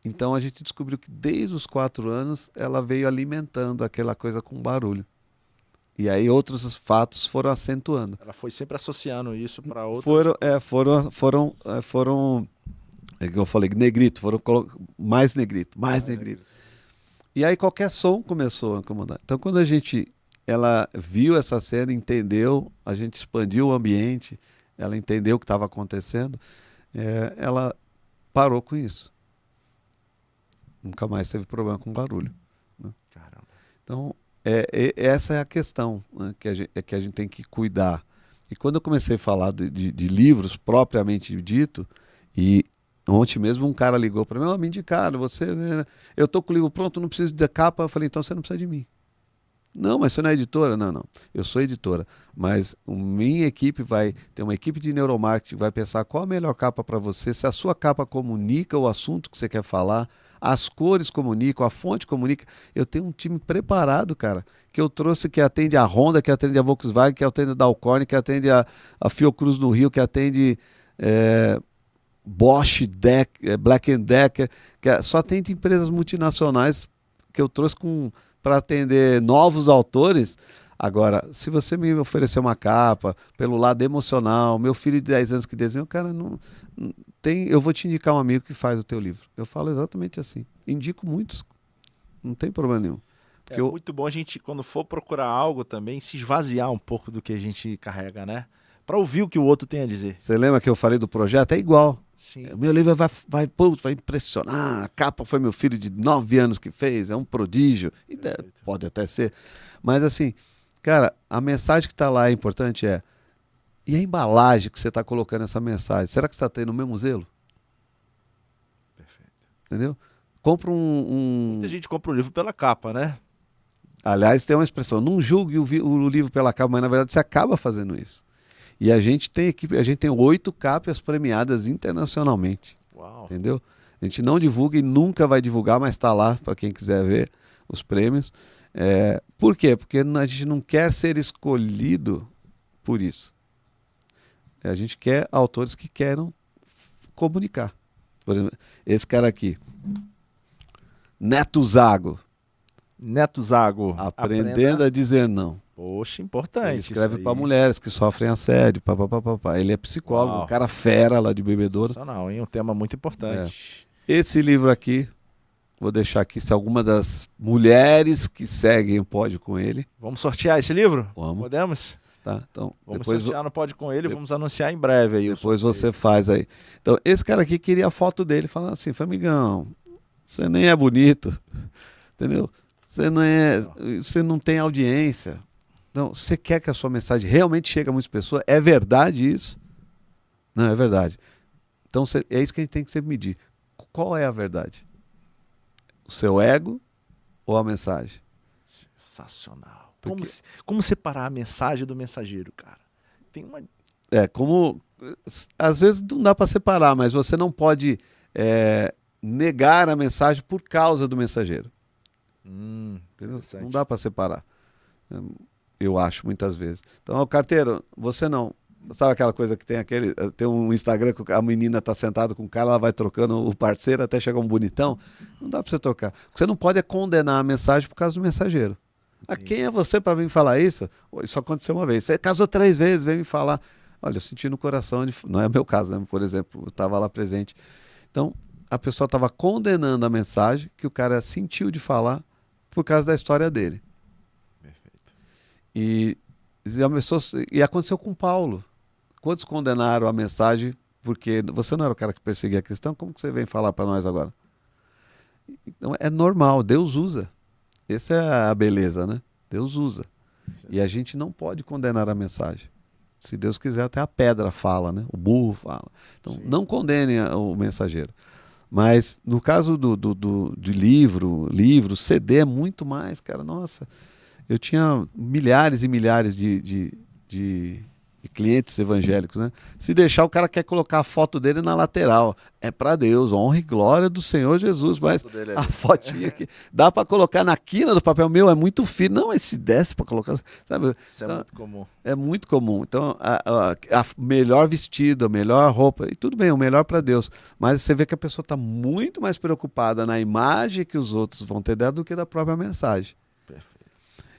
Speaker 2: Então a gente descobriu que desde os 4 anos ela veio alimentando aquela coisa com barulho. E aí outros fatos foram acentuando.
Speaker 1: Ela foi sempre associando isso para outros.
Speaker 2: Foram, é que eu falei, negrito, mais negrito, mais negrito. E aí qualquer som começou a incomodar. Então quando ela viu essa cena, entendeu, a gente expandiu o ambiente, ela entendeu o que estava acontecendo, ela parou com isso. Nunca mais teve problema com barulho. Né?
Speaker 1: Caramba.
Speaker 2: Então, essa é a questão, né, que a gente tem que cuidar. E quando eu comecei a falar de livros propriamente dito, e ontem mesmo um cara ligou para mim, me indicaram, eu estou com o livro pronto, não preciso da capa. Eu falei, então você não precisa de mim. Não, mas você não é editora? Não. Eu sou editora. Mas minha equipe vai ter uma equipe de neuromarketing, vai pensar qual a melhor capa para você, se a sua capa comunica o assunto que você quer falar, as cores comunicam, a fonte comunica. Eu tenho um time preparado, cara, que eu trouxe, que atende a Honda, que atende a Volkswagen, que atende a Dalcorn, que atende a Fiocruz no Rio, que atende Bosch, Black Decker, só atende empresas multinacionais que eu trouxe para atender novos autores. Agora, se você me oferecer uma capa pelo lado emocional, meu filho de 10 anos que desenha, cara, não tem, eu vou te indicar um amigo que faz o teu livro. Eu falo exatamente assim. Indico muitos. Não tem problema nenhum.
Speaker 1: É muito bom a gente, quando for procurar algo também, se esvaziar um pouco do que a gente carrega, né? Para ouvir o que o outro tem a dizer.
Speaker 2: Você lembra que eu falei do projeto? É igual.
Speaker 1: Sim.
Speaker 2: O meu livro vai impressionar. A capa foi meu filho de 9 anos que fez, é um prodígio. E pode até ser. Mas assim, cara, a mensagem que está lá é importante, e a embalagem que você está colocando essa mensagem, será que você está tendo o mesmo zelo?
Speaker 1: Perfeito.
Speaker 2: Entendeu? Compra
Speaker 1: Muita gente compra o livro pela capa, né?
Speaker 2: Aliás, tem uma expressão, não julgue o livro pela capa, mas na verdade você acaba fazendo isso. E a gente tem 8 capas premiadas internacionalmente.
Speaker 1: Uau.
Speaker 2: Entendeu? A gente não divulga e nunca vai divulgar, mas está lá para quem quiser ver os prêmios. Por quê? Porque a gente não quer ser escolhido por isso. A gente quer autores que queiram comunicar. Por exemplo, esse cara aqui, Neto Zago. Aprendendo a dizer não.
Speaker 1: Poxa, importante.
Speaker 2: Ele escreve para mulheres que sofrem assédio. Ele é psicólogo, um cara fera lá de Bebedouro.
Speaker 1: Sensacional, hein? Um tema muito importante.
Speaker 2: Esse livro aqui, vou deixar aqui, se alguma das mulheres que seguem pode com ele.
Speaker 1: Vamos sortear esse livro?
Speaker 2: Vamos.
Speaker 1: Podemos?
Speaker 2: Tá, então,
Speaker 1: vamos sortear no Pode Com Ele, vamos anunciar em breve aí.
Speaker 2: Depois você faz aí. Então, esse cara aqui queria a foto dele, falando assim, Famigão, você nem é bonito, entendeu? Você não tem audiência. Não, você quer que a sua mensagem realmente chegue a muitas pessoas? É verdade isso? Não, é verdade. Então, é isso que a gente tem que sempre medir. Qual é a verdade? O seu ego ou a mensagem?
Speaker 1: Sensacional. Como separar a mensagem do mensageiro, cara? Tem uma
Speaker 2: como às vezes não dá para separar, mas você não pode negar a mensagem por causa do mensageiro. Entendeu? Não dá para separar. Eu acho, muitas vezes. Então, carteiro, você não. Sabe aquela coisa que tem um Instagram que a menina tá sentada com o cara, ela vai trocando o parceiro até chegar um bonitão? Não dá para você trocar. O que você não pode é condenar a mensagem por causa do mensageiro. Quem é você para vir falar isso? Isso aconteceu uma vez. Você casou 3 vezes, vem me falar. Olha, eu senti no coração, não é meu caso, né? Por exemplo, eu estava lá presente. Então, a pessoa estava condenando a mensagem que o cara sentiu de falar por causa da história dele.
Speaker 1: Perfeito.
Speaker 2: E aconteceu com Paulo. Quantos condenaram a mensagem porque você não era o cara que perseguia cristão? Como que você vem falar para nós agora? Então, é normal, Deus usa. Essa é a beleza, né? Deus usa. Sim. E a gente não pode condenar a mensagem. Se Deus quiser, até a pedra fala, né? O burro fala. Então, não condene o mensageiro. Mas no caso de livro, CD é muito mais, cara. Nossa, eu tinha milhares e milhares de clientes evangélicos, né? Se deixar, o cara quer colocar a foto dele na lateral. É para Deus, honra e glória do Senhor Jesus. Mas a fotinha aqui dá para colocar na quina do papel. Meu, é muito fino. Não, mas se desse para colocar, sabe?
Speaker 1: Isso então, é muito comum.
Speaker 2: É muito comum. Então, a melhor vestido, a melhor roupa, e tudo bem, o melhor para Deus. Mas você vê que a pessoa está muito mais preocupada na imagem que os outros vão ter dela do que da própria mensagem.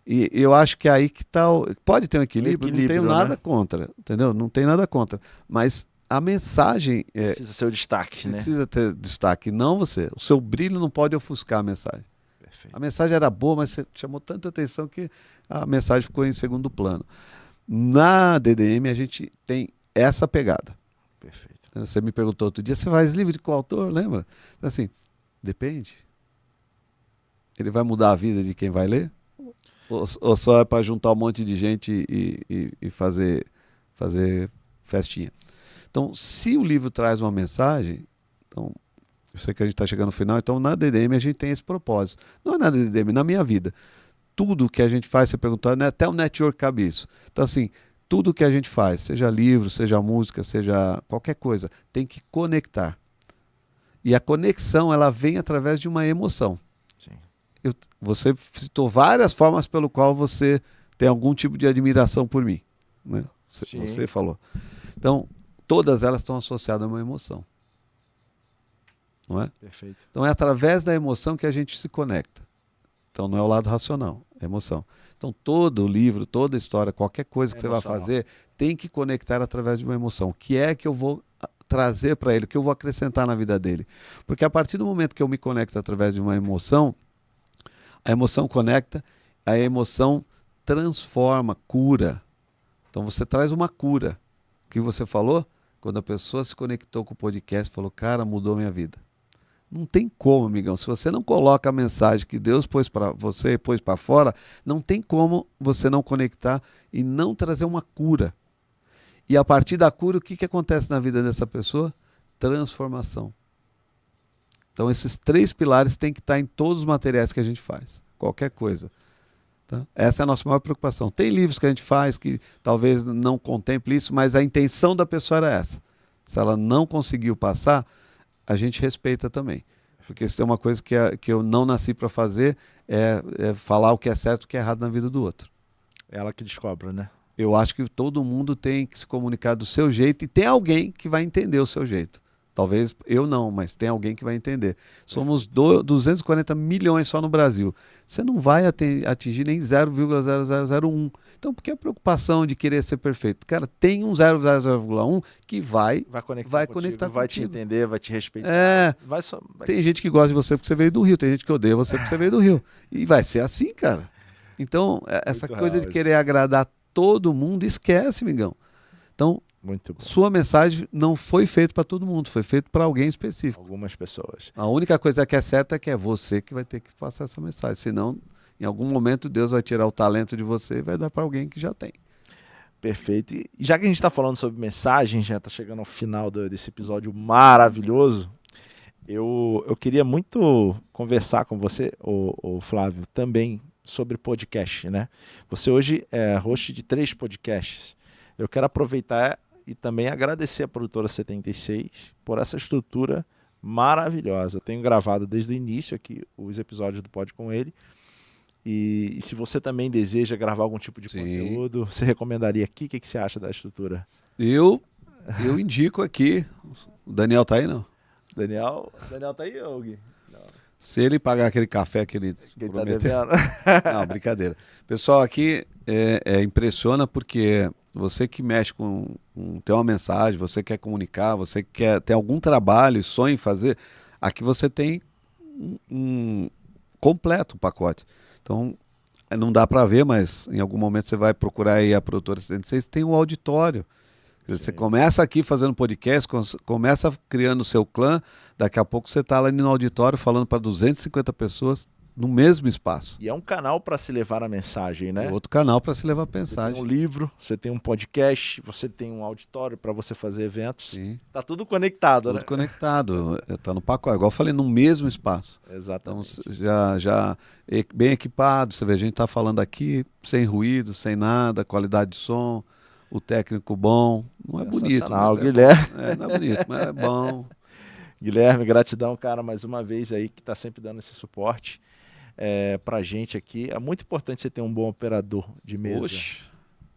Speaker 2: E eu acho que é aí que está. Pode ter um equilíbrio, não tenho nada contra, entendeu? Não tem nada contra. Mas a mensagem.
Speaker 1: Precisa ser o destaque,
Speaker 2: precisa ter destaque, não você. O seu brilho não pode ofuscar a mensagem. Perfeito. A mensagem era boa, mas você chamou tanta atenção que a mensagem ficou em segundo plano. Na DDM, a gente tem essa pegada.
Speaker 1: Perfeito.
Speaker 2: Você me perguntou outro dia, você faz livro de qual autor? Lembra? Assim, depende. Ele vai mudar a vida de quem vai ler? Ou só é para juntar um monte de gente e fazer festinha? Então, se o livro traz uma mensagem, então, eu sei que a gente está chegando no final, então na DDM a gente tem esse propósito. Não é na DDM, na minha vida. Tudo que a gente faz, você perguntou, né, até o network cabe isso. Então, assim, tudo que a gente faz, seja livro, seja música, seja qualquer coisa, tem que conectar. E a conexão, ela vem através de uma emoção. Você citou várias formas pelo qual você tem algum tipo de admiração por mim, né? Você falou. Então, todas elas estão associadas a uma emoção. Não é?
Speaker 1: Perfeito.
Speaker 2: Então, é através da emoção que a gente se conecta. Então, não é o lado racional, é emoção. Então, todo livro, toda história, qualquer coisa que você vai fazer, tem que conectar através de uma emoção. O que é que eu vou trazer para ele, o que eu vou acrescentar na vida dele? Porque a partir do momento que eu me conecto através de uma emoção, a emoção conecta, a emoção transforma, cura. Então você traz uma cura. O que você falou? Quando a pessoa se conectou com o podcast, falou, cara, mudou minha vida. Não tem como, amigão. Se você não coloca a mensagem que Deus pôs para você, pôs para fora, não tem como você não conectar e não trazer uma cura. E a partir da cura, o que acontece na vida dessa pessoa? Transformação. Então, esses 3 pilares têm que estar em todos os materiais que a gente faz. Qualquer coisa. Tá? Essa é a nossa maior preocupação. Tem livros que a gente faz que talvez não contemple isso, mas a intenção da pessoa era essa. Se ela não conseguiu passar, a gente respeita também. Porque se tem uma coisa que eu não nasci para fazer, é falar o que é certo e o que é errado na vida do outro.
Speaker 1: É ela que descobre, né?
Speaker 2: Eu acho que todo mundo tem que se comunicar do seu jeito e tem alguém que vai entender o seu jeito. Talvez eu não, mas tem alguém que vai entender. Somos 240 milhões só no Brasil. Você não vai atingir nem 0,0001. Então, por que a preocupação de querer ser perfeito? Cara, tem um 0,001 que vai conectar contigo,
Speaker 1: vai te entender, vai te respeitar.
Speaker 2: Tem gente que gosta de você porque você veio do Rio, tem gente que odeia você porque você veio do Rio. E vai ser assim, cara. Então, essa coisa de querer agradar todo mundo, esquece, migão. Então, sua mensagem não foi feita para todo mundo, foi feita para alguém específico.
Speaker 1: Algumas pessoas.
Speaker 2: A única coisa que é certa é que é você que vai ter que passar essa mensagem. Senão, em algum momento, Deus vai tirar o talento de você e vai dar para alguém que já tem.
Speaker 1: Perfeito. E já que a gente está falando sobre mensagem, já está chegando ao final desse episódio maravilhoso, eu queria muito conversar com você, o Flávio, também sobre podcast, né? Você hoje é host de 3 podcasts. Eu quero aproveitar e também agradecer a Produtora 76 por essa estrutura maravilhosa. Eu tenho gravado desde o início aqui os episódios do Pode Com Ele. E se você também deseja gravar algum tipo de conteúdo, você recomendaria aqui? O que você acha da estrutura?
Speaker 2: Eu indico aqui. O Daniel tá aí, não?
Speaker 1: Daniel tá aí, Gui?
Speaker 2: Se ele pagar aquele café que ele prometeu. Não, brincadeira. Pessoal, aqui impressiona porque você que mexe tem uma mensagem, você quer comunicar, você quer ter algum trabalho, sonha em fazer, aqui você tem um completo pacote. Então, não dá para ver, mas em algum momento você vai procurar aí a Produtora 76, tem um auditório. Você começa aqui fazendo podcast, começa criando o seu clã, daqui a pouco você está lá no auditório falando para 250 pessoas no mesmo espaço.
Speaker 1: E é um canal para se levar a mensagem, né?
Speaker 2: Outro canal para se levar a mensagem.
Speaker 1: Você tem um livro, você tem um podcast, você tem um auditório para você fazer eventos.
Speaker 2: Sim.
Speaker 1: Tá tudo conectado, né?
Speaker 2: Tudo conectado, tá no pacote, igual eu falei, no mesmo espaço.
Speaker 1: Exatamente.
Speaker 2: Então, já bem equipado, você vê, a gente tá falando aqui sem ruído, sem nada, qualidade de som, o técnico bom, não é bonito.
Speaker 1: Mas Guilherme.
Speaker 2: Não é bonito, mas é bom.
Speaker 1: Guilherme, gratidão, cara, mais uma vez aí, que tá sempre dando esse suporte pra gente aqui. É muito importante você ter um bom operador de mesa.
Speaker 2: Oxe.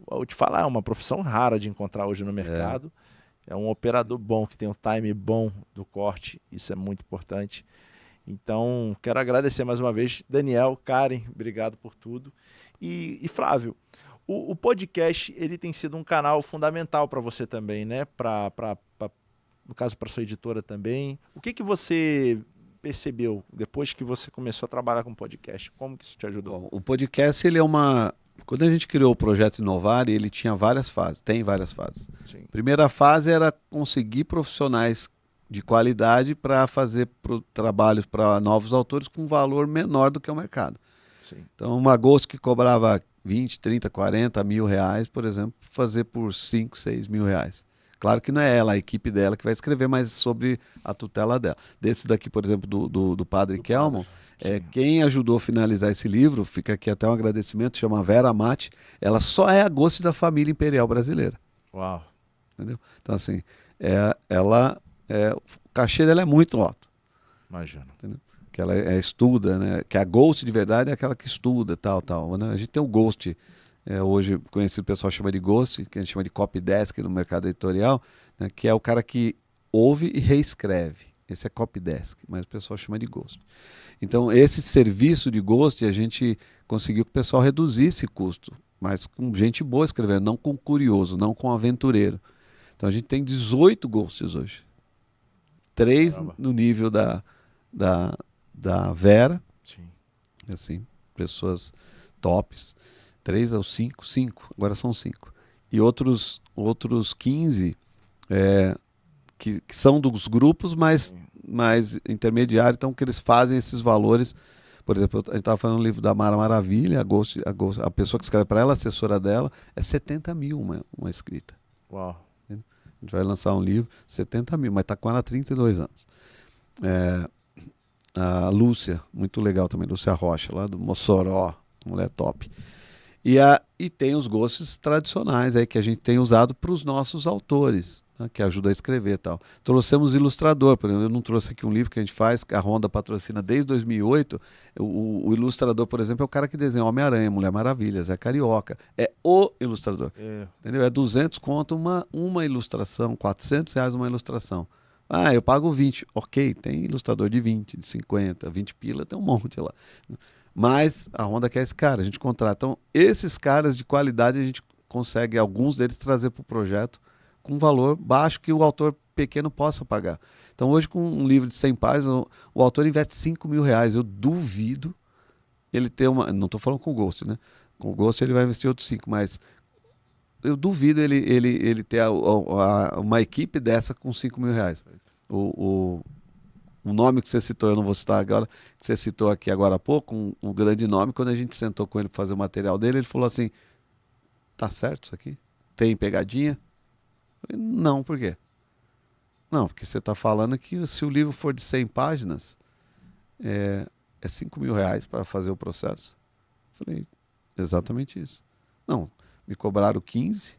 Speaker 1: Vou te falar, é uma profissão rara de encontrar hoje no mercado. É um operador bom, que tem um time bom do corte, isso é muito importante. Então, quero agradecer mais uma vez, Daniel, Karen, obrigado por tudo. E Flávio, o podcast, ele tem sido um canal fundamental para você também, né? No caso, para sua editora também. O que você percebeu depois que você começou a trabalhar com podcast? Como que isso te ajudou?
Speaker 2: Bom, o podcast, ele é quando a gente criou o projeto Inovar, ele tinha várias fases, tem várias fases.
Speaker 1: Sim.
Speaker 2: Primeira fase era conseguir profissionais de qualidade para fazer trabalhos para novos autores com valor menor do que o mercado.
Speaker 1: Sim.
Speaker 2: Então, uma Ghost que cobrava 20, 30, 40 mil reais, por exemplo, fazer por 5, 6 mil reais. Claro que não é ela, a equipe dela que vai escrever, mas sobre a tutela dela. Desse daqui, por exemplo, do Padre Kelmo, quem ajudou a finalizar esse livro, fica aqui até um agradecimento, chama Vera Mate, ela só é a Ghost da família imperial brasileira.
Speaker 1: Uau!
Speaker 2: Entendeu? Então, assim, o cachê dela é muito alto.
Speaker 1: Imagina.
Speaker 2: Entendeu? Que ela estuda, né? Que a Ghost de verdade é aquela que estuda, tal. Né? A gente tem o Ghost, hoje conhecido, o pessoal chama de Ghost, que a gente chama de copydesk no mercado editorial, né? Que é o cara que ouve e reescreve. Esse é copydesk, mas o pessoal chama de Ghost. Então, esse serviço de Ghost, a gente conseguiu que o pessoal reduzisse esse custo, mas com gente boa escrevendo, não com curioso, não com aventureiro. Então, a gente tem 18 Ghosts hoje. 3
Speaker 1: Caramba.
Speaker 2: no nível da Vera.
Speaker 1: Sim.
Speaker 2: Assim, pessoas tops. 3 ou 5, agora são 5. E outros 15 que são dos grupos, mas mais intermediários, então que eles fazem esses valores. Por exemplo, a gente estava falando um livro da Mara Maravilha, a pessoa que escreve para ela, a assessora dela, é 70 mil uma escrita.
Speaker 1: Uau.
Speaker 2: A gente vai lançar um livro, 70 mil, mas está com ela há 32 anos. A Lúcia, muito legal também, Lúcia Rocha, lá do Mossoró, mulher top. E tem os gostos tradicionais aí que a gente tem usado para os nossos autores, né, que ajuda a escrever e tal. Trouxemos ilustrador, por exemplo, eu não trouxe aqui um livro que a gente faz, que a Honda patrocina desde 2008. O ilustrador, por exemplo, é o cara que desenha Homem-Aranha, Mulher Maravilha, Zé Carioca. É o ilustrador. Entendeu? É 200 conto uma ilustração, 400 reais uma ilustração. Ah, eu pago 20. Ok, tem ilustrador de 20, de 50, 20 pila, tem um monte lá. Mas a Honda quer esse cara, a gente contrata. Então, esses caras de qualidade, a gente consegue, alguns deles, trazer para o projeto com um valor baixo que o autor pequeno possa pagar. Então, hoje, com um livro de 100 páginas, o autor investe 5 mil reais. Eu duvido ele ter uma... Não estou falando com o Ghost, né? Com o Ghost ele vai investir outros 5, mas eu duvido ele ter uma equipe dessa com 5 mil reais. O nome que você citou, eu não vou citar agora, que você citou aqui agora há pouco, um grande nome, quando a gente sentou com ele para fazer o material dele, ele falou assim, tá certo isso aqui? Tem pegadinha? Eu falei, não, por quê? Não, porque você está falando que se o livro for de 100 páginas, é 5 mil reais para fazer o processo. Eu falei, exatamente isso. Não, me cobraram 15,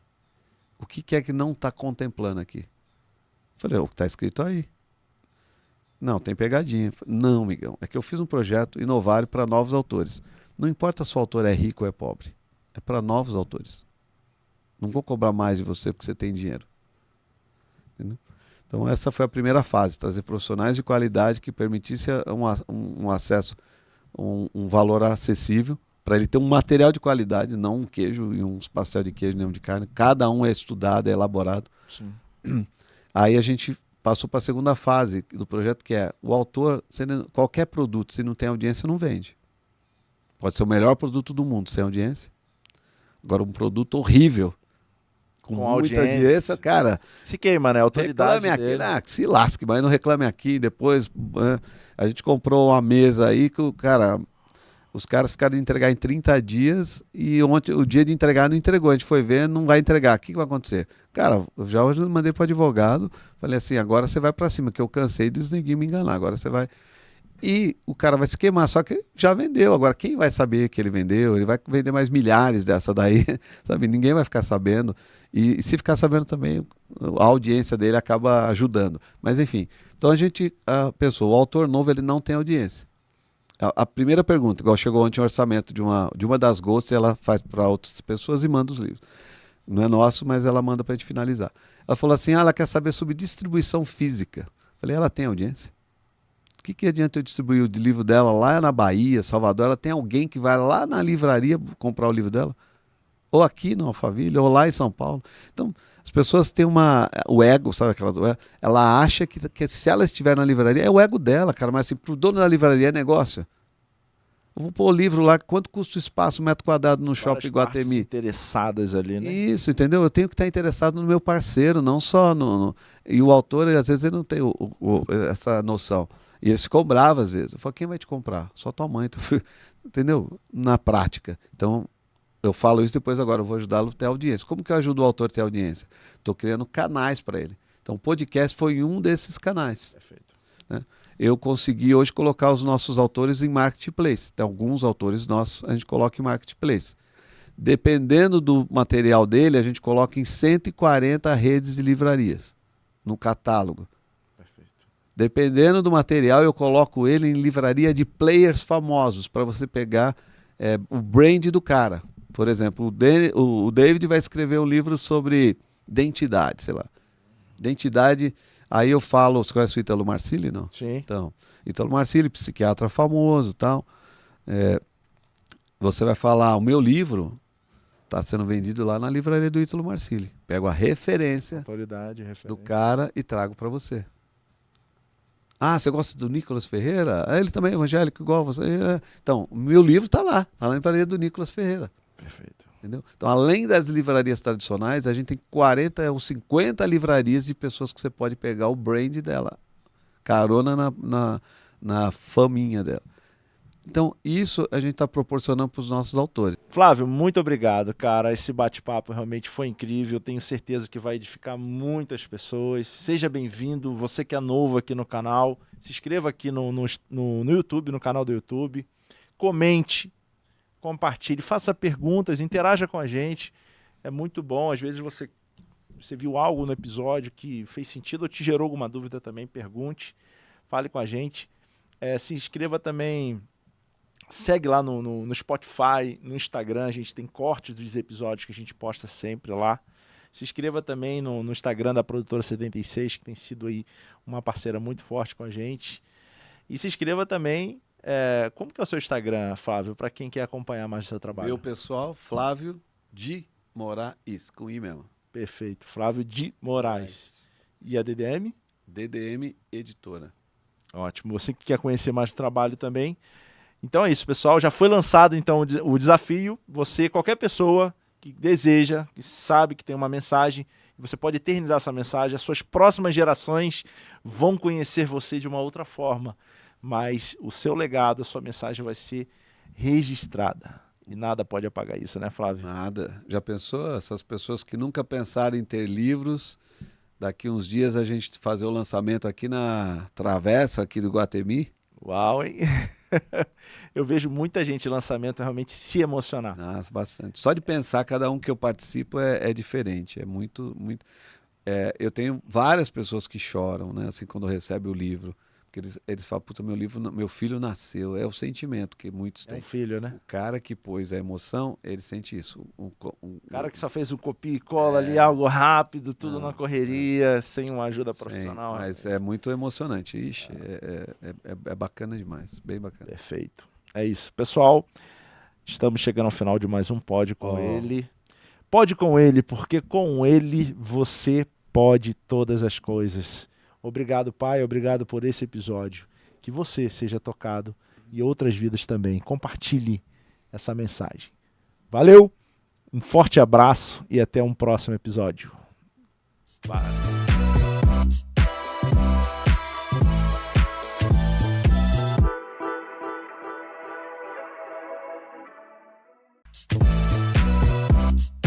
Speaker 2: O que é que não está contemplando aqui? Falei, o que está escrito aí. Não, tem pegadinha. Não, Miguel, é que eu fiz um projeto inovário para novos autores. Não importa se o autor é rico ou é pobre. É para novos autores. Não vou cobrar mais de você porque você tem dinheiro. Entendeu? Então essa foi a primeira fase, trazer profissionais de qualidade que permitisse um acesso, um valor acessível, para ele ter um material de qualidade, não um queijo e um pastel de queijo, nem um de carne. Cada um é estudado, é elaborado.
Speaker 1: Sim.
Speaker 2: Aí a gente passou para a segunda fase do projeto, que é o autor, qualquer produto, se não tem audiência, não vende. Pode ser o melhor produto do mundo, sem audiência. Agora, um produto horrível, com muita audiência, cara...
Speaker 1: Se queima, né? A autoridade
Speaker 2: reclame aqui, né? Se lasque, mas não reclame aqui. Depois, a gente comprou uma mesa aí que os caras ficaram de entregar em 30 dias e ontem, o dia de entregar não entregou. A gente foi ver, não vai entregar. O que vai acontecer? Cara, eu já mandei para o advogado, falei assim, agora você vai para cima, que eu cansei de ninguém me enganar. Agora você vai... E o cara vai se queimar, só que já vendeu. Agora, quem vai saber que ele vendeu? Ele vai vender mais milhares dessa daí, sabe? Ninguém vai ficar sabendo. E se ficar sabendo também, a audiência dele acaba ajudando. Mas, enfim. Então, a gente pensou, o autor novo, ele não tem audiência. A primeira pergunta, igual chegou ontem um orçamento de uma das Ghosts, ela faz para outras pessoas e manda os livros. Não é nosso, mas ela manda para a gente finalizar. Ela falou assim, ela quer saber sobre distribuição física. Falei, ela tem audiência? O que adianta eu distribuir o livro dela lá na Bahia, Salvador? Ela tem alguém que vai lá na livraria comprar o livro dela? Ou aqui no Alphaville, ou lá em São Paulo. Então, as pessoas têm o ego, sabe aquela do ego? Ela acha que se ela estiver na livraria, é o ego dela, cara. Mas assim, pro dono da livraria é negócio. Eu vou pôr o livro lá, quanto custa o espaço, metro quadrado no shopping Guatemi?
Speaker 1: Interessadas ali, né?
Speaker 2: Isso, entendeu? Eu tenho que estar interessado no meu parceiro, não só no... E o autor, às vezes, ele não tem essa noção. E eles ficam bravos às vezes. Eu falo, quem vai te comprar? Só tua mãe. Entendeu? Na prática. Então, eu falo isso depois agora, eu vou ajudá-lo a ter audiência. Como que eu ajudo o autor a ter audiência? Estou criando canais para ele. Então, o podcast foi um desses canais.
Speaker 1: Perfeito.
Speaker 2: Né? Eu consegui hoje colocar os nossos autores em marketplace. Tem alguns autores nossos, a gente coloca em marketplace. Dependendo do material dele, a gente coloca em 140 redes de livrarias no catálogo. Dependendo do material, eu coloco ele em livraria de players famosos, para você pegar o brand do cara. Por exemplo, o David vai escrever um livro sobre identidade, sei lá. Identidade, aí eu falo, você conhece o Ítalo Marcilli, não?
Speaker 1: Sim.
Speaker 2: Então, Ítalo Marcilli, psiquiatra famoso e tal. Você vai falar, o meu livro está sendo vendido lá na livraria do Ítalo Marcilli. Pego a referência do cara e trago para você. Ah, você gosta do Nicolas Ferreira? Ele também é evangélico igual você. Então, o meu livro está lá na livraria do Nicolas Ferreira.
Speaker 1: Perfeito.
Speaker 2: Entendeu? Então, além das livrarias tradicionais, a gente tem 40 ou 50 livrarias de pessoas que você pode pegar o brand dela, carona na faminha dela. Então, isso a gente está proporcionando para os nossos autores.
Speaker 1: Flávio, muito obrigado, cara. Esse bate-papo realmente foi incrível. Tenho certeza que vai edificar muitas pessoas. Seja bem-vindo. Você que é novo aqui no canal, se inscreva aqui no YouTube, no canal do YouTube. Comente, compartilhe, faça perguntas, interaja com a gente. É muito bom. Às vezes você viu algo no episódio que fez sentido ou te gerou alguma dúvida também, pergunte. Fale com a gente. Se inscreva também... Segue lá no Spotify, no Instagram, a gente tem cortes dos episódios que a gente posta sempre lá. Se inscreva também no Instagram da Produtora 76, que tem sido aí uma parceira muito forte com a gente. E se inscreva também, como que é o seu Instagram, Flávio, para quem quer acompanhar mais o seu trabalho?
Speaker 2: Meu pessoal, Flávio de Moraes, com I mesmo.
Speaker 1: Perfeito, Flávio de Moraes. E a DDM?
Speaker 2: DDM Editora.
Speaker 1: Ótimo, você que quer conhecer mais o trabalho também... Então é isso, pessoal. Já foi lançado então o desafio. Você, qualquer pessoa que deseja, que sabe que tem uma mensagem, você pode eternizar essa mensagem. As suas próximas gerações vão conhecer você de uma outra forma. Mas o seu legado, a sua mensagem vai ser registrada. E nada pode apagar isso, né, Flávio?
Speaker 2: Nada. Já pensou? Essas pessoas que nunca pensaram em ter livros, daqui uns dias a gente fazer o lançamento aqui na Travessa, aqui do Guatemi.
Speaker 1: Uau, hein? Eu vejo muita gente em lançamento realmente se emocionar.
Speaker 2: Nossa, bastante. Só de pensar, cada um que eu participo é diferente. É muito, muito. Eu tenho várias pessoas que choram, né? Assim, quando recebem o livro. Porque eles falam, puta, meu filho nasceu. É o sentimento que muitos
Speaker 1: É
Speaker 2: têm.
Speaker 1: um filho, né?
Speaker 2: O cara que pôs a emoção, ele sente isso.
Speaker 1: O cara que só fez um copia e cola ali, algo rápido, tudo na correria, sem uma ajuda profissional.
Speaker 2: Mas é muito emocionante. Ixi, é bacana demais. Bem bacana.
Speaker 1: Perfeito. É isso. Pessoal, estamos chegando ao final de mais um Pode Com Ele. Pode com ele, porque com ele você pode todas as coisas. Obrigado, Pai. Obrigado por esse episódio. Que você seja tocado e outras vidas também. Compartilhe essa mensagem. Valeu, um forte abraço e até um próximo episódio. Vai.